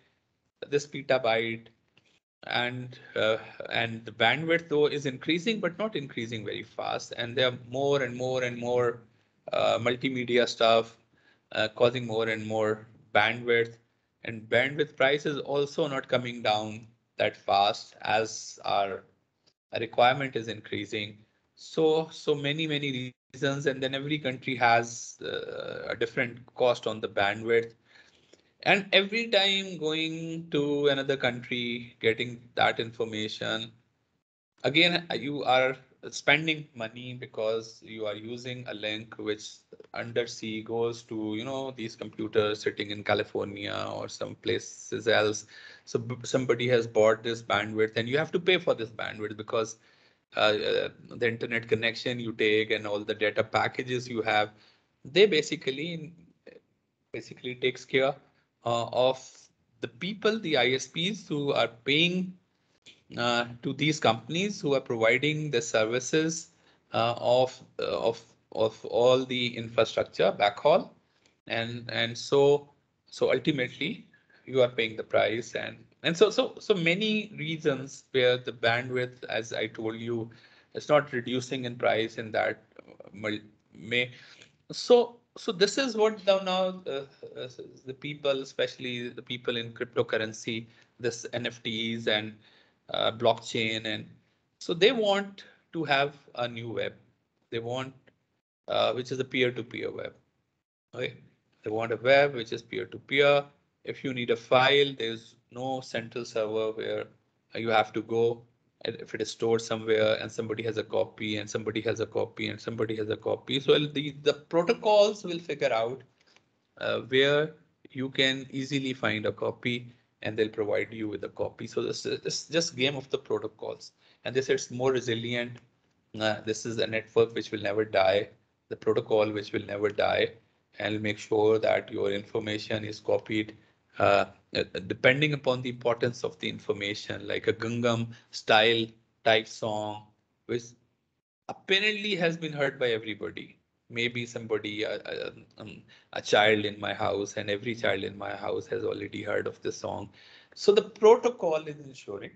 S1: this petabyte and the bandwidth though is increasing, but not increasing very fast. And there are more and more multimedia stuff causing more and more bandwidth, and bandwidth price is also not coming down that fast as our requirement is increasing. So many reasons, and then every country has a different cost on the bandwidth. And every time going to another country, getting that information, again, you are spending money because you are using a link which undersea goes to, these computers sitting in California or some places else. So somebody has bought this bandwidth and you have to pay for this bandwidth because the internet connection you take and all the data packages you have, they basically takes care of the people, the ISPs who are paying to these companies who are providing the services of all the infrastructure backhaul, and so ultimately you are paying the price, and so many reasons where the bandwidth, as I told you, is not reducing in price in that may. So this is what now the people, especially the people in cryptocurrency, this NFTs and blockchain, and so they want to have a new web. They want which is a peer-to-peer web. Okay, they want a web which is peer-to-peer. If you need a file, there's no central server where you have to go. And if it is stored somewhere and somebody has a copy and somebody has a copy and somebody has a copy, so the protocols will figure out where you can easily find a copy and they'll provide you with a copy. So this is just game of the protocols, and this is more resilient. This is a network which will never die, the protocol which will never die, and make sure that your information is copied depending upon the importance of the information, like a Gangnam style type song, which apparently has been heard by everybody. Maybe somebody, a child in my house, and every child in my house has already heard of this song. So the protocol is ensuring,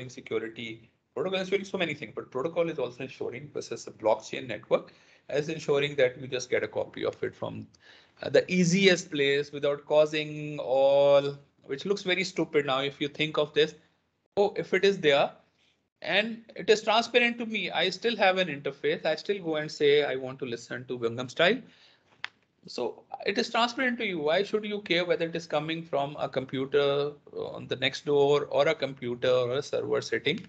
S1: security. Protocol is ensuring so many things, but protocol is also ensuring, versus a blockchain network, as ensuring that you just get a copy of it from the easiest place without causing all, which looks very stupid now if you think of this. Oh, if it is there, and it is transparent to me, I still have an interface. I still go and say, I want to listen to Gangnam Style. So it is transparent to you. Why should you care whether it is coming from a computer on the next door or a computer or a server sitting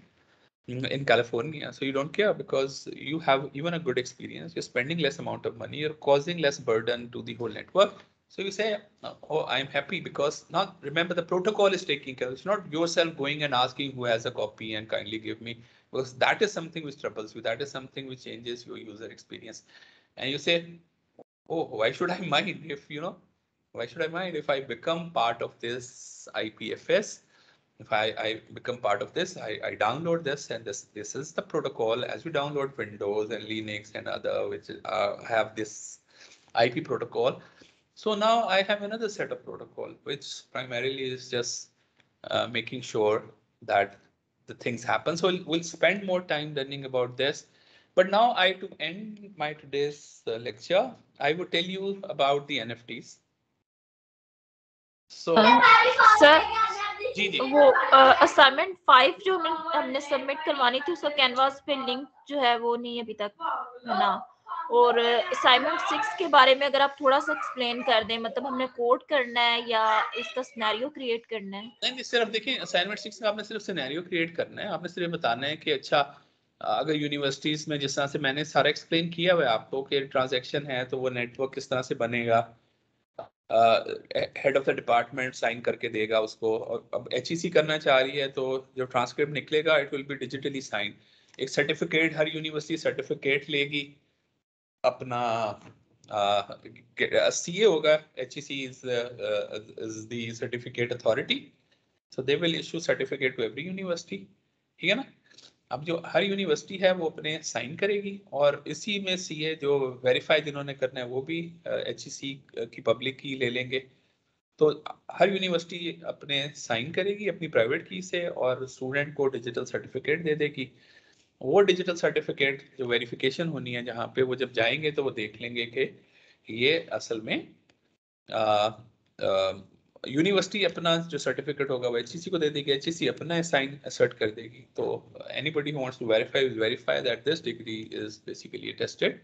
S1: in California. So you don't care because you have even a good experience. You're spending less amount of money. You're causing less burden to the whole network. So you say, oh, I'm happy because now remember the protocol is taking care. It's not yourself going and asking who has a copy and kindly give me, because that is something which troubles you. That is something which changes your user experience. And you say, oh, why should I mind if, why should I mind if I become part of this IPFS? If I become part of this, I download this, and this is the protocol as you download Windows and Linux and other which have this IP protocol. So now I have another set of protocol, which primarily is just making sure that the things happen. So we'll spend more time learning about this. But now to end my today's lecture, I would tell you about the NFTs. So
S3: sir
S1: ji जी
S3: वो assignment 5 जो हमने submit करवानी थी उसका canvas पे link जो है वो नहीं अभी तक बना, और असाइनमेंट 6 के बारे में अगर आप थोड़ा सा एक्सप्लेन कर दें, मतलब हमने कोड करना है या इसका सिनेरियो क्रिएट करना है?
S1: नहीं, सिर्फ देखिए असाइनमेंट 6 में आपने सिर्फ सिनेरियो क्रिएट करना है। आपने सिर्फ बताना है कि अच्छा अगर यूनिवर्सिटीज में जिस तरह से मैंने सारा एक्सप्लेन किया हुआ है आपको कि ट्रांजैक्शन है तो वो नेटवर्क किस तरह से बनेगा, head of the department sign करके देगा उसको, और अब HEC करना चाह रही है तो जो ट्रांसक्रिप्ट निकलेगा it will be digitally sign. एक सर्टिफिकेट, हर यूनिवर्सिटी सर्टिफिकेट लेगी अपना, CA होगा, HEC is the certificate authority, so they will issue certificate to every university, ठीक है ना। अब जो हर यूनिवर्सिटी है वो अपने साइन करेगी, और इसी में CA जो वेरीफाई जिन्होंने करना है वो भी HEC की पब्लिक की ले लेंगे। तो हर यूनिवर्सिटी अपने साइन करेगी अपनी प्राइवेट की से, और स्टूडेंट को डिजिटल सर्टिफिकेट दे देगी। वो डिजिटल सर्टिफिकेट जो वेरिफिकेशन होनी है जहाँ पे वो जब जाएंगे तो वो देख लेंगे कि ये असल में यूनिवर्सिटी अपना जो सर्टिफिकेट होगा वो HEC को दे देगी, HEC अपना साइन असर्ट कर देगी। तो anybody who wants to verify that this degree is basically tested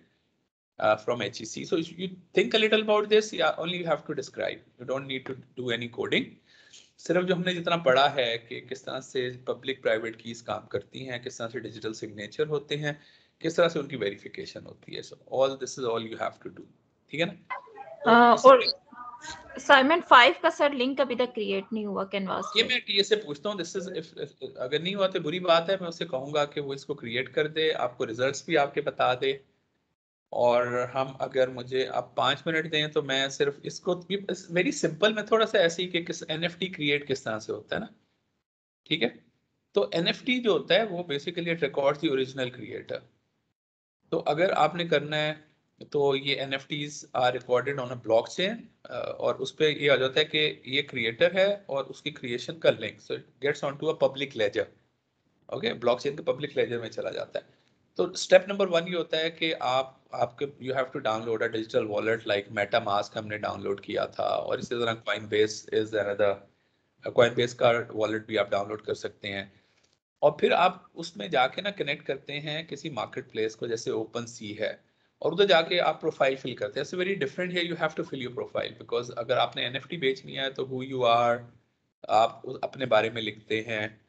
S1: from HEC. So you think a little about this. Yeah, only you have to describe. You don't need to do any coding. सिर्फ जो हमने जितना पढ़ा है कि किस तरह से पब्लिक प्राइवेट कीज काम करती हैं, किस तरह से डिजिटल सिग्नेचर होते हैं, किस तरह से उनकी वेरिफिकेशन होती है, so all this is all you have to do, ठीक है ना।
S3: और असाइनमेंट 5 का सर लिंक अभी तक क्रिएट नहीं हुआ कैनवास पे।
S1: ये मैं टीए से पूछता हूँ, दिस इज अगर नहीं हुआ तो बुरी बात है, मैं उससे कहूंगा कि वो इसको क्रिएट कर दे, आपको रिजल्ट्स भी आपके बता दे, और हम अगर मुझे आप 5 मिनट दें तो मैं सिर्फ इसको वेरी सिंपल, मैं थोड़ा सा ऐसे ही कि किस NFT क्रिएट किस तरह से होता है ना, ठीक है। तो NFT जो होता है वो basically it records the original creator. तो अगर आपने करना है तो ये NFTs are recorded on a blockchain, और उस पे ये आ जाता है कि ये क्रिएटर है और उसकी क्रिएशन का link, so it gets on to a public ledger. Okay, blockchain के पब्लिक लेजर में चला जाता है। तो स्टेप नंबर 1 ये होता है कि आपके you have to download a digital wallet like MetaMask हमने डाउनलोड किया था, और इसी तरह कॉइनबेस इज अनदर, कॉइनबेस का वॉलेट भी आप डाउनलोड कर सकते हैं। और फिर आप उसमें जाके ना कनेक्ट करते हैं किसी मार्केट प्लेस को, जैसे ओपन सी है, और उधर जाके आप प्रोफाइल फिल करते हैं। वेरी डिफरेंट है, you have to fill your profile, because अगर आपने NFT बेचनी है तो हु यू आर, आप अपने बारे में लिखते हैं।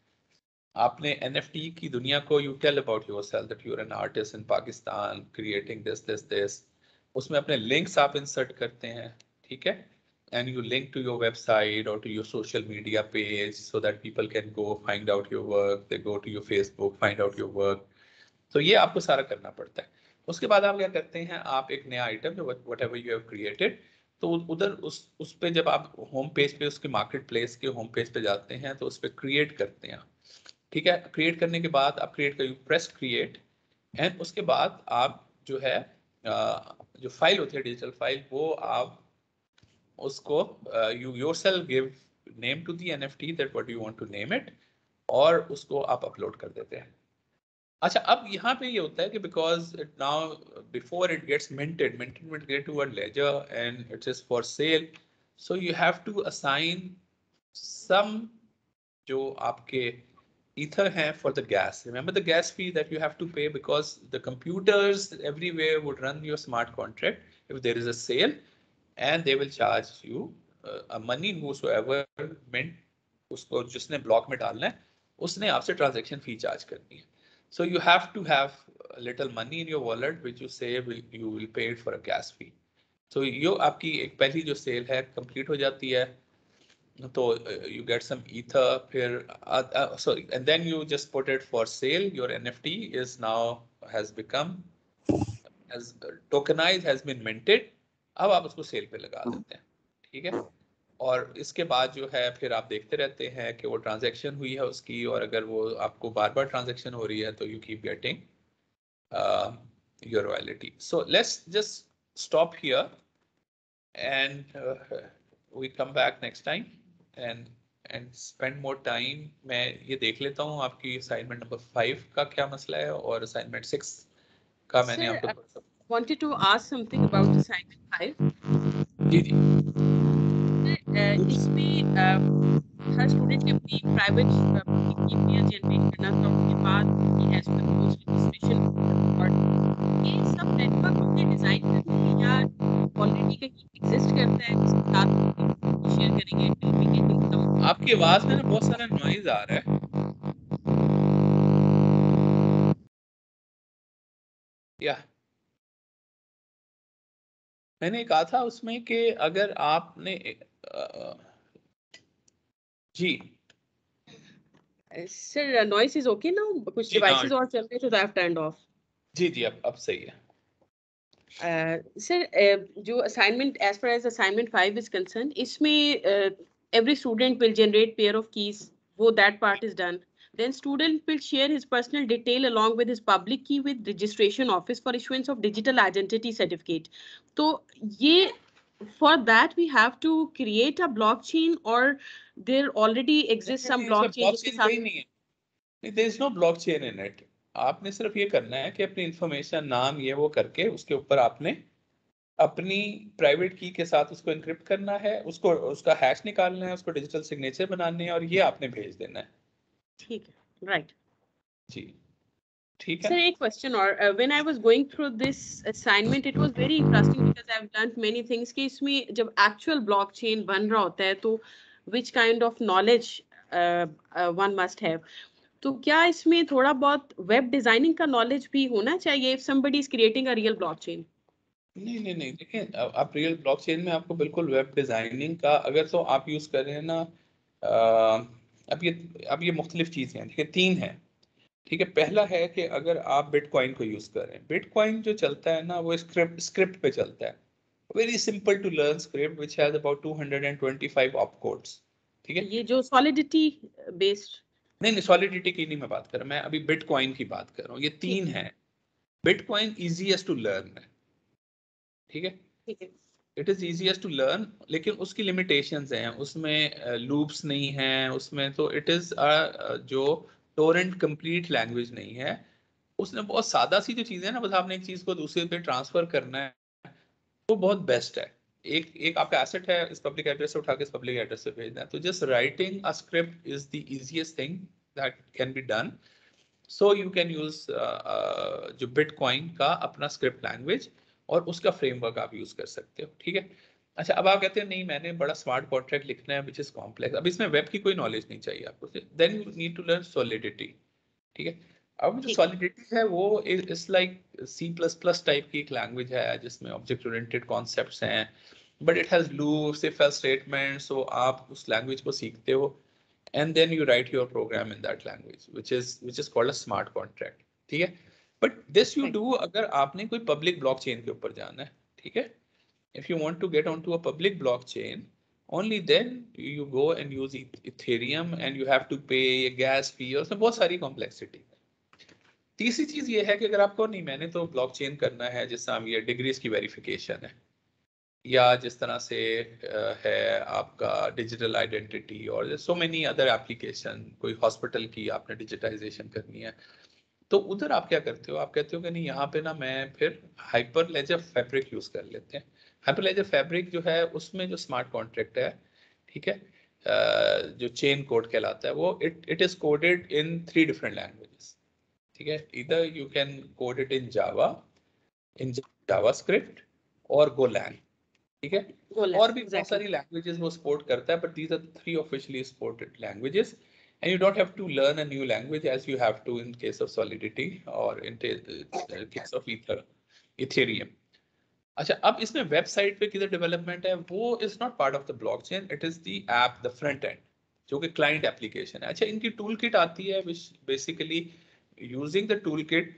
S1: आपने NFT की दुनिया को you tell about yourself that you are an artist in Pakistan creating this, उसमें अपने लिंक्स आप इंसर्ट करते हैं, ठीक है, and you link to your website or to your social media page so that people can go find out your work, they go to your Facebook find out your work। तो ये आपको सारा करना पड़ता है। उसके बाद आप क्या करते हैं, आप एक नया आइटम जो whatever you have created, तो उधर उस पे जब आप होम पेज पे उसके मार्केट प्लेस के होम पेज पे जाते हैं तो उस पर क्रिएट करते हैं, ठीक है। क्रिएट करने के बाद आप क्रिएट कर प्रेस क्रिएट, एंड उसके बाद आप जो है जो फाइल होती है डिजिटल फाइल, वो आप उसको you yourself give name to the NFT that what you want to name it, और उसको आप अपलोड कर देते हैं। अच्छा, अब यहाँ पे ये होता है कि because it now before it gets minted will get to a ledger and it is for sale, so you have to assign some जो आपके ether है for the gas. Remember the gas fee that you have to pay, because the computers everywhere would run your smart contract if there is a sale, and they will charge you a money whosoever meant, उसको जिसने block में डालना है उसने आपसे transaction fee charge करनी है। So you have to have a little money in your wallet which you say you will pay it for a gas fee. So यो आपकी एक पहली जो सेल है कंप्लीट हो जाती है, तो you get some ether, फिर sorry, and then you just put it for sale. Your NFT is now has become as tokenized, has been minted. अब आप उसको सेल पे लगा देते हैं, ठीक है। और इसके बाद जो है फिर आप देखते रहते हैं कि वो ट्रांजैक्शन हुई है उसकी, और अगर वो आपको बार बार ट्रांजैक्शन हो रही है तो you keep getting your royalty. So let's just stop here and we come back next time and spend more time. मैं ये देख लेता हूँ आपकी assignment number 5 का क्या मसला है और assignment 6 का मैंने आपको
S6: wanted to ask something about assignment 5.
S1: जी जी.
S6: इसमें हर स्टूडेंट ने अपनी प्राइवेट ईमेल जनरेट करना था, उसके बाद he has to post registration और ये सब नेटवर्क हमने डिजाइन करना है या ऑलरेडी कहीं एग्जिस्ट करता है, उसके साथ शेयर करेंगे till we get income.
S1: आपकी आवाज में ना बहुत सारा नॉइज आ रहा है. या मैंने कहा था उसमें कि अगर आपने जी
S6: sir noise is okay now, कुछ डिवाइसेस और चल रहे थे तो आई हैव टर्न्ड ऑफ.
S1: जी जी अब सही है.
S6: सर जो assignment as far as assignment 5 is concern, इसमें every student will generate pair of keys, वो that part is done. Then student will share his personal detail along with his public key with registration office for issuance of digital identity certificate. तो ये for that we have to create a blockchain or there already exists some blockchain जिसके साथ
S1: नहीं है. There is no blockchain in it. आपने सिर्फ ये करना है कि अपनी इंफॉर्मेशन नाम ये वो करके उसके ऊपर आपने अपनी प्राइवेट की के साथ उसको एनक्रिप्ट करना है, उसको उसका हैश निकालना है, उसको डिजिटल सिग्नेचर बनाने हैं और ये आपने भेज देना है.
S6: ठीक है, राइट
S1: जी ठीक है.
S6: सर एक क्वेश्चन और when I was going through this assignment it was very interesting because I have learned many things कि इसमें जब एक्चुअल ब्लॉकचेन बन रहा होता है तो which kind of knowledge one must have. तो क्या इसमें थोड़ा बहुत वेब डिजाइनिंग का नॉलेज भी होना चाहिए if somebody is creating a real blockchain?
S1: नहीं देखिए, आप रियल ब्लॉकचेन में आपको बिल्कुल वेब डिजाइनिंग का अगर तो आप यूज कर रहे हैं ना, अब ये मुख्तलिफ चीजें हैं. देखिए 3 हैं, ठीक है. पहला है कि अगर आप बिटकॉइन को यूज कर रहे हैं, बिटकॉइन जो चलता है ना वो स्क्रिप्ट पे चलता है. Very simple to learn script which has about 225 opcodes. ठीक है,
S6: ये जो सॉलिडिटी बेस्ड
S1: नहीं सॉलिडिटी की नहीं मैं बात कर रहा, मैं अभी बिटकॉइन की बात कर रहा हूँ. ये 3 हैं. बिटकॉइन इजीएस्ट टू लर्न है, ठीक है. It is easiest to learn, लेकिन उसकी लिमिटेशंस हैं, उसमें लूप्स नहीं हैं उसमें. तो इट इज जो टोरेंट कंप्लीट लैंग्वेज नहीं है. उसने बहुत सादा सी जो चीजें हैं ना, बस आपने एक चीज को दूसरे पे ट्रांसफर करना है, वो बहुत बेस्ट है. एक आपका एसेट है, इस पब्लिक एड्रेस से उठा के इस पब्लिक एड्रेस से भेजना है. तो just writing a script is the easiest thing that can be done. So you can use जो बिटकॉइन का अपना स्क्रिप्ट लैंग्वेज और उसका फ्रेमवर्क आप यूज कर सकते हो, ठीक है. अच्छा, अब आप कहते हैं नहीं मैंने बड़ा स्मार्ट कॉन्ट्रैक्ट लिखना है विच इज कॉम्प्लेक्स. अब इसमें वेब की कोई नॉलेज नहीं चाहिए आपको, then you need to learn Solidity, ठीक है. अब जो सॉलिडिटी है वो इज लाइक C++ टाइप की एक लैंग्वेज है जिसमें ऑब्जेक्ट ओरिएंटेड कॉन्सेप्ट्स हैं, but it has loops, if else statements. So आप उस लैंग्वेज को सीखते हो and then you write your program in that language which is called a smart contract, ठीक है. but this you do अगर आपने कोई public blockchain के ऊपर जाना है, ठीक है. if you want to get onto a public blockchain only then you go and use Ethereum and you have to pay a gas fee और उसमें बहुत सारी complexity. तीसरी चीज ये है कि अगर आपको नहीं मैंने तो ब्लॉकचेन करना है जिस तरह ये डिग्रीज की वेरिफिकेशन है या जिस तरह से है आपका डिजिटल आइडेंटिटी और सो मेनी अदर एप्लीकेशन, कोई हॉस्पिटल की आपने डिजिटाइजेशन करनी है, तो उधर आप क्या करते हो, आप कहते हो कि नहीं यहाँ पे ना मैं फिर हाइपरलेजर फैब्रिक यूज कर लेते हैं. हाइपरलेजर फैब्रिक जो है उसमें जो स्मार्ट कॉन्ट्रैक्ट है, ठीक है, जो चेन कोड कहलाता है वो it is coded in 3 different languages, ठीक है. इधर you can code it in Java, in JavaScript और गोलैंग, ठीक है. और भी बहुत सारी लैंग्वेजेस वो सपोर्ट करता है, but these are 3 officially supported languages. And you don't have to learn a new language as you have to in case of Solidity or in case of Ethereum. अच्छा, अब इसमें वेबसाइट पे किधर development है, वो is not part of the blockchain, it is the app, the front end, जो कि client application है. अच्छा, इनकी टूल किट आती है which basically using the tool kit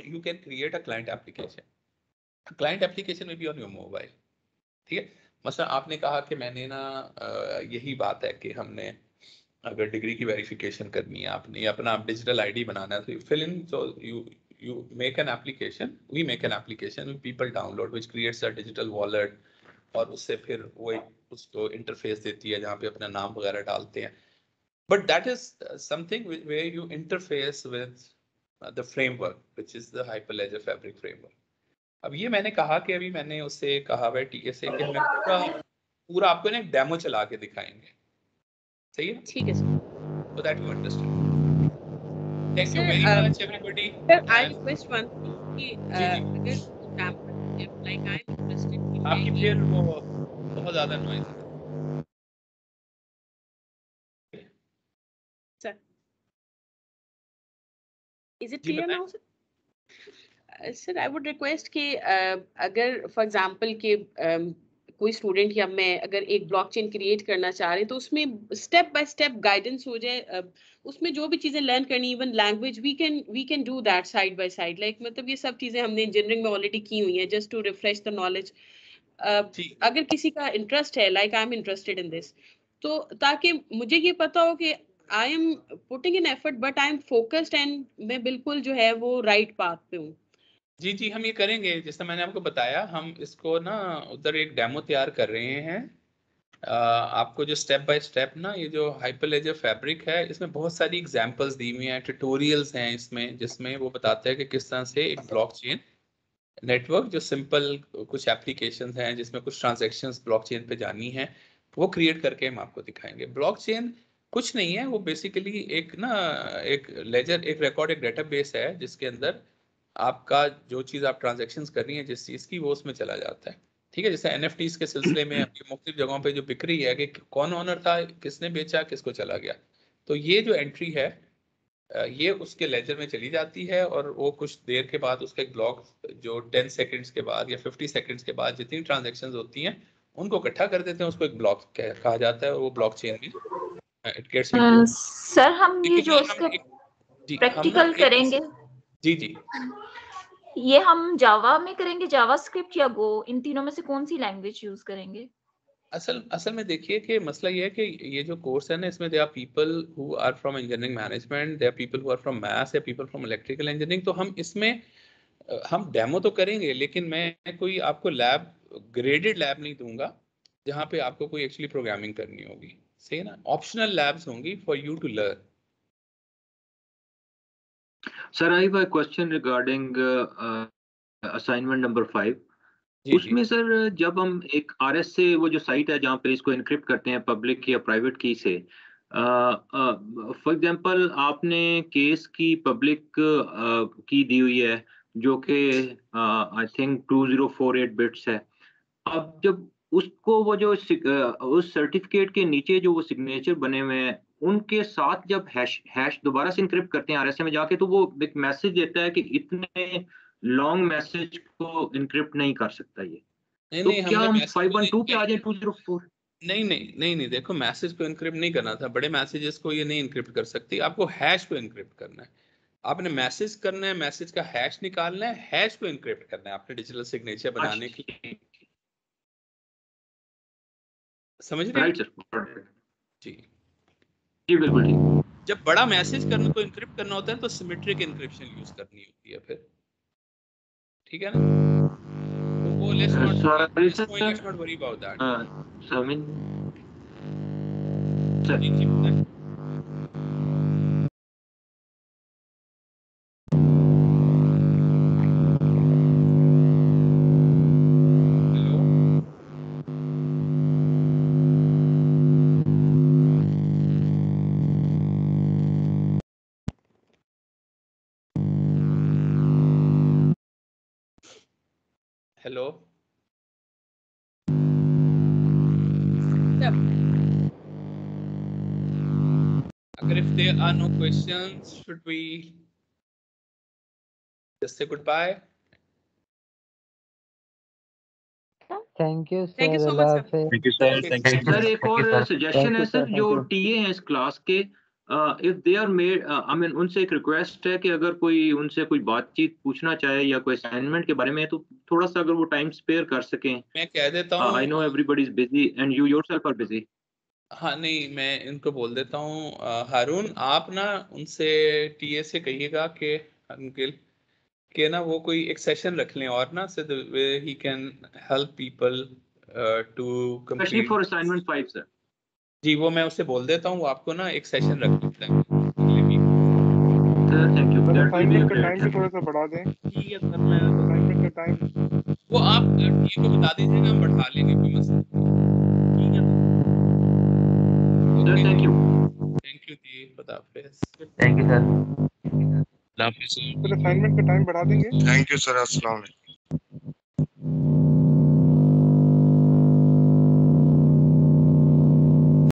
S1: you can create a client application. Client application में भी on your mobile. ठीक है, मतलब आपने कहा कि मैंने ना यही बात है कि हमने अगर डिग्री की वेरिफिकेशन करनी है आपने, या अपना डिजिटल आईडी बनाना है, तो fill in, so you make an application, we make an application, people download, which creates a digital wallet, और उससे फिर वो उसको इंटरफेस देती है जहाँ पे अपना नाम वगैरह डालते हैं. But that is something where you interface with the framework, which is the Hyperledger Fabric framework. अब ये मैंने कहा कि अभी मैंने उससे कहा हुआ है टीए से कि हमें पूरा आपको ना एक डेमो चला के दिखाएंगे. सही है?
S6: ठीक है sir.
S1: So that you understand. Thank you very much everybody.
S6: Sir, I request one thing कि अगर example like I am interested in
S1: आपकी फिर वो बहुत ज़्यादा noise है.
S6: Sir, is it clear now, sir? Sir, I would request कि अगर for example कि कोई स्टूडेंट या मैं अगर एक ब्लॉकचेन क्रिएट करना चाह रहे हैं तो उसमें स्टेप बाय स्टेप गाइडेंस हो जाए, उसमें जो भी चीजें लर्न करनी, even language we can do that side by side. Like मतलब ये सब चीजें हमने इंजीनियरिंग में ऑलरेडी की हुई हैं, just to refresh the knowledge. अगर किसी का इंटरेस्ट है, like I am interested in this, तो ताकि मुझे ये पता हो कि I am putting in effort but I am focused and मैं बिल्कुल जो है वो राइट पाथ पे हूँ.
S1: जी जी, हम ये करेंगे. जैसा मैंने आपको बताया, हम इसको ना उधर एक डेमो तैयार कर रहे हैं. आपको जो स्टेप बाय स्टेप ना, ये जो हाइपरलेजर फैब्रिक है, इसमें बहुत सारी एग्जांपल्स दी हुई हैं, ट्यूटोरियल्स हैं इसमें, जिसमें वो बताते हैं कि किस तरह से एक ब्लॉकचेन नेटवर्क, जो सिंपल कुछ एप्लीकेशंस हैं जिसमें कुछ ट्रांजैक्शंस ब्लॉकचेन पे जानी है, वो क्रिएट करके हम आपको दिखाएंगे. ब्लॉकचेन कुछ नहीं है, वो बेसिकली एक ना एक लेजर, एक रिकॉर्ड, एक डेटाबेस है जिसके अंदर आपका जो चीज़ आप ट्रांजैक्शंस कर रही हैं जिस चीज़ की, वो उसमें चला जाता है. ठीक है, जैसे NFTs के सिलसिले में अभी मुख्तलिफ जगहों पे जो बिक रही है कि कौन ओनर था, किसने बेचा, किसको चला गया, तो ये जो एंट्री है ये उसके लेजर में चली जाती है, और वो कुछ देर के बाद उसका एक ब्लॉक, जो 10 सेकंड्स के बाद या 50 सेकंड्स के बाद जितनी ट्रांजैक्शंस होती हैं उनको इकट्ठा कर देते हैं, उसको एक ब्लॉक कहा जाता है, और वो ब्लॉकचेन में इट गेट्स इनटू.
S3: सर हम ये जो इसका प्रैक्टिकल करेंगे,
S1: जी जी,
S3: ये हम जावा में करेंगे, जावास्क्रिप्ट या गो, इन तीनों में से कौन सी लैंग्वेज यूज करेंगे?
S1: असल में देखिए कि मसला ये है कि ये जो कोर्स है ना, इसमें there are people who are from engineering management, there are people who are from maths, या पीपल फ्रॉम इलेक्ट्रिकल इंजीनियरिंग. तो हम इसमें हम डेमो तो करेंगे, लेकिन मैं कोई आपको लैब, ग्रेडेड लैब नहीं दूंगा जहाँ पे आपको कोई एक्चुअली प्रोग्रामिंग करनी होगी. सही ना, ऑप्शनल लैब्स होंगी for you to learn.
S5: Sir, I have a question regarding assignment number 5. उसमें सर जब हम एक RS से, वो जो साइट है जहाँ पे इसको इनक्रिप्ट करते हैं पब्लिक या प्राइवेट की से, फॉर एग्जांपल आपने केस की पब्लिक की दी हुई है जो कि आई थिंक 2048 बिट्स है. अब जब उसको वो जो उस सर्टिफिकेट के नीचे जो वो सिग्नेचर बने हुए हैं उनके साथ जब हैश दोबारा से इनक्रिप्ट करते हैं RSA में जाके, तो वो एक मैसेज देता है कि इतने लॉन्ग मैसेज को इनक्रिप्ट नहीं कर सकता ये. तो क्या हम 512 पे आ जाए 204?
S1: नहीं, देखो मैसेज को इनक्रिप्ट नहीं करना था, बड़े मैसेजेस को ये नहीं इनक्रिप्ट कर सकती, आपको हैश को इनक्रिप्ट करना है. आपने मैसेज करना है, मैसेज का हैश निकालना है, हैश को इनक्रिप्ट करना है आपने डिजिटल सिग्नेचर बनाने की. समझ रहे हैं? जी
S5: जी बिल्कुल ठीक.
S1: जब बड़ा मैसेज करने को इनक्रिप्ट करना होता है तो सिमेट्रिक इनक्रिप्शन यूज करनी होती है फिर. ठीक है ना, तो वो let's not worry about that. Hello. अगर if there are no questions, should we just say goodbye?
S8: Thank you
S6: Thank you
S8: sir,
S6: so
S8: Allah
S6: much, sir.
S8: हाफिज़।
S4: Thank you sir, thank you
S5: sir एक और suggestion है sir, जो TA हैं इस class के, if they are made, I mean उनसे एक रिक्वेस्ट है कि अगर कोई उनसे कोई बातचीत पूछना चाहे या कोई असाइनमेंट के बारे में, तो थोड़ा सा अगर वो टाइम स्पेयर कर सकें।
S1: मैं कह देता हूँ,
S5: I know everybody is busy and you yourself are busy.
S1: हाँ नहीं, मैं इनको बोल देता हूँ, हारून आप ना उनसे टीए से कहिएगा कि अंकिल कि ना वो कोई एक सेशन रख लें और ना, so he can help people to
S5: specially
S1: complete।
S5: For assignment 5 sir.
S1: जी वो मैं उसे बोल देता हूँ, वो आपको ना एक सेशन रख लेता है
S5: sir thank you,
S2: sir
S5: that will be
S2: assignment का
S5: ग्रेट।
S2: टाइम भी थोड़ा सा बढ़ा दें।
S1: ठीक है सर, मैं
S2: असाइनमेंट का टाइम
S1: वो आप टीए को बता दीजिएगा, हम बढ़ा लेंगे, कोई मसला नहीं। ठीक है
S5: sir thank you.
S1: Thank you जी, खुदा हाफिज़।
S5: Thank you sir.
S1: अल्लाह हाफिज़।
S2: सर असाइनमेंट का टाइम बढ़ा देंगे। थैंक यू सर, अस्सलाम वालेकुम।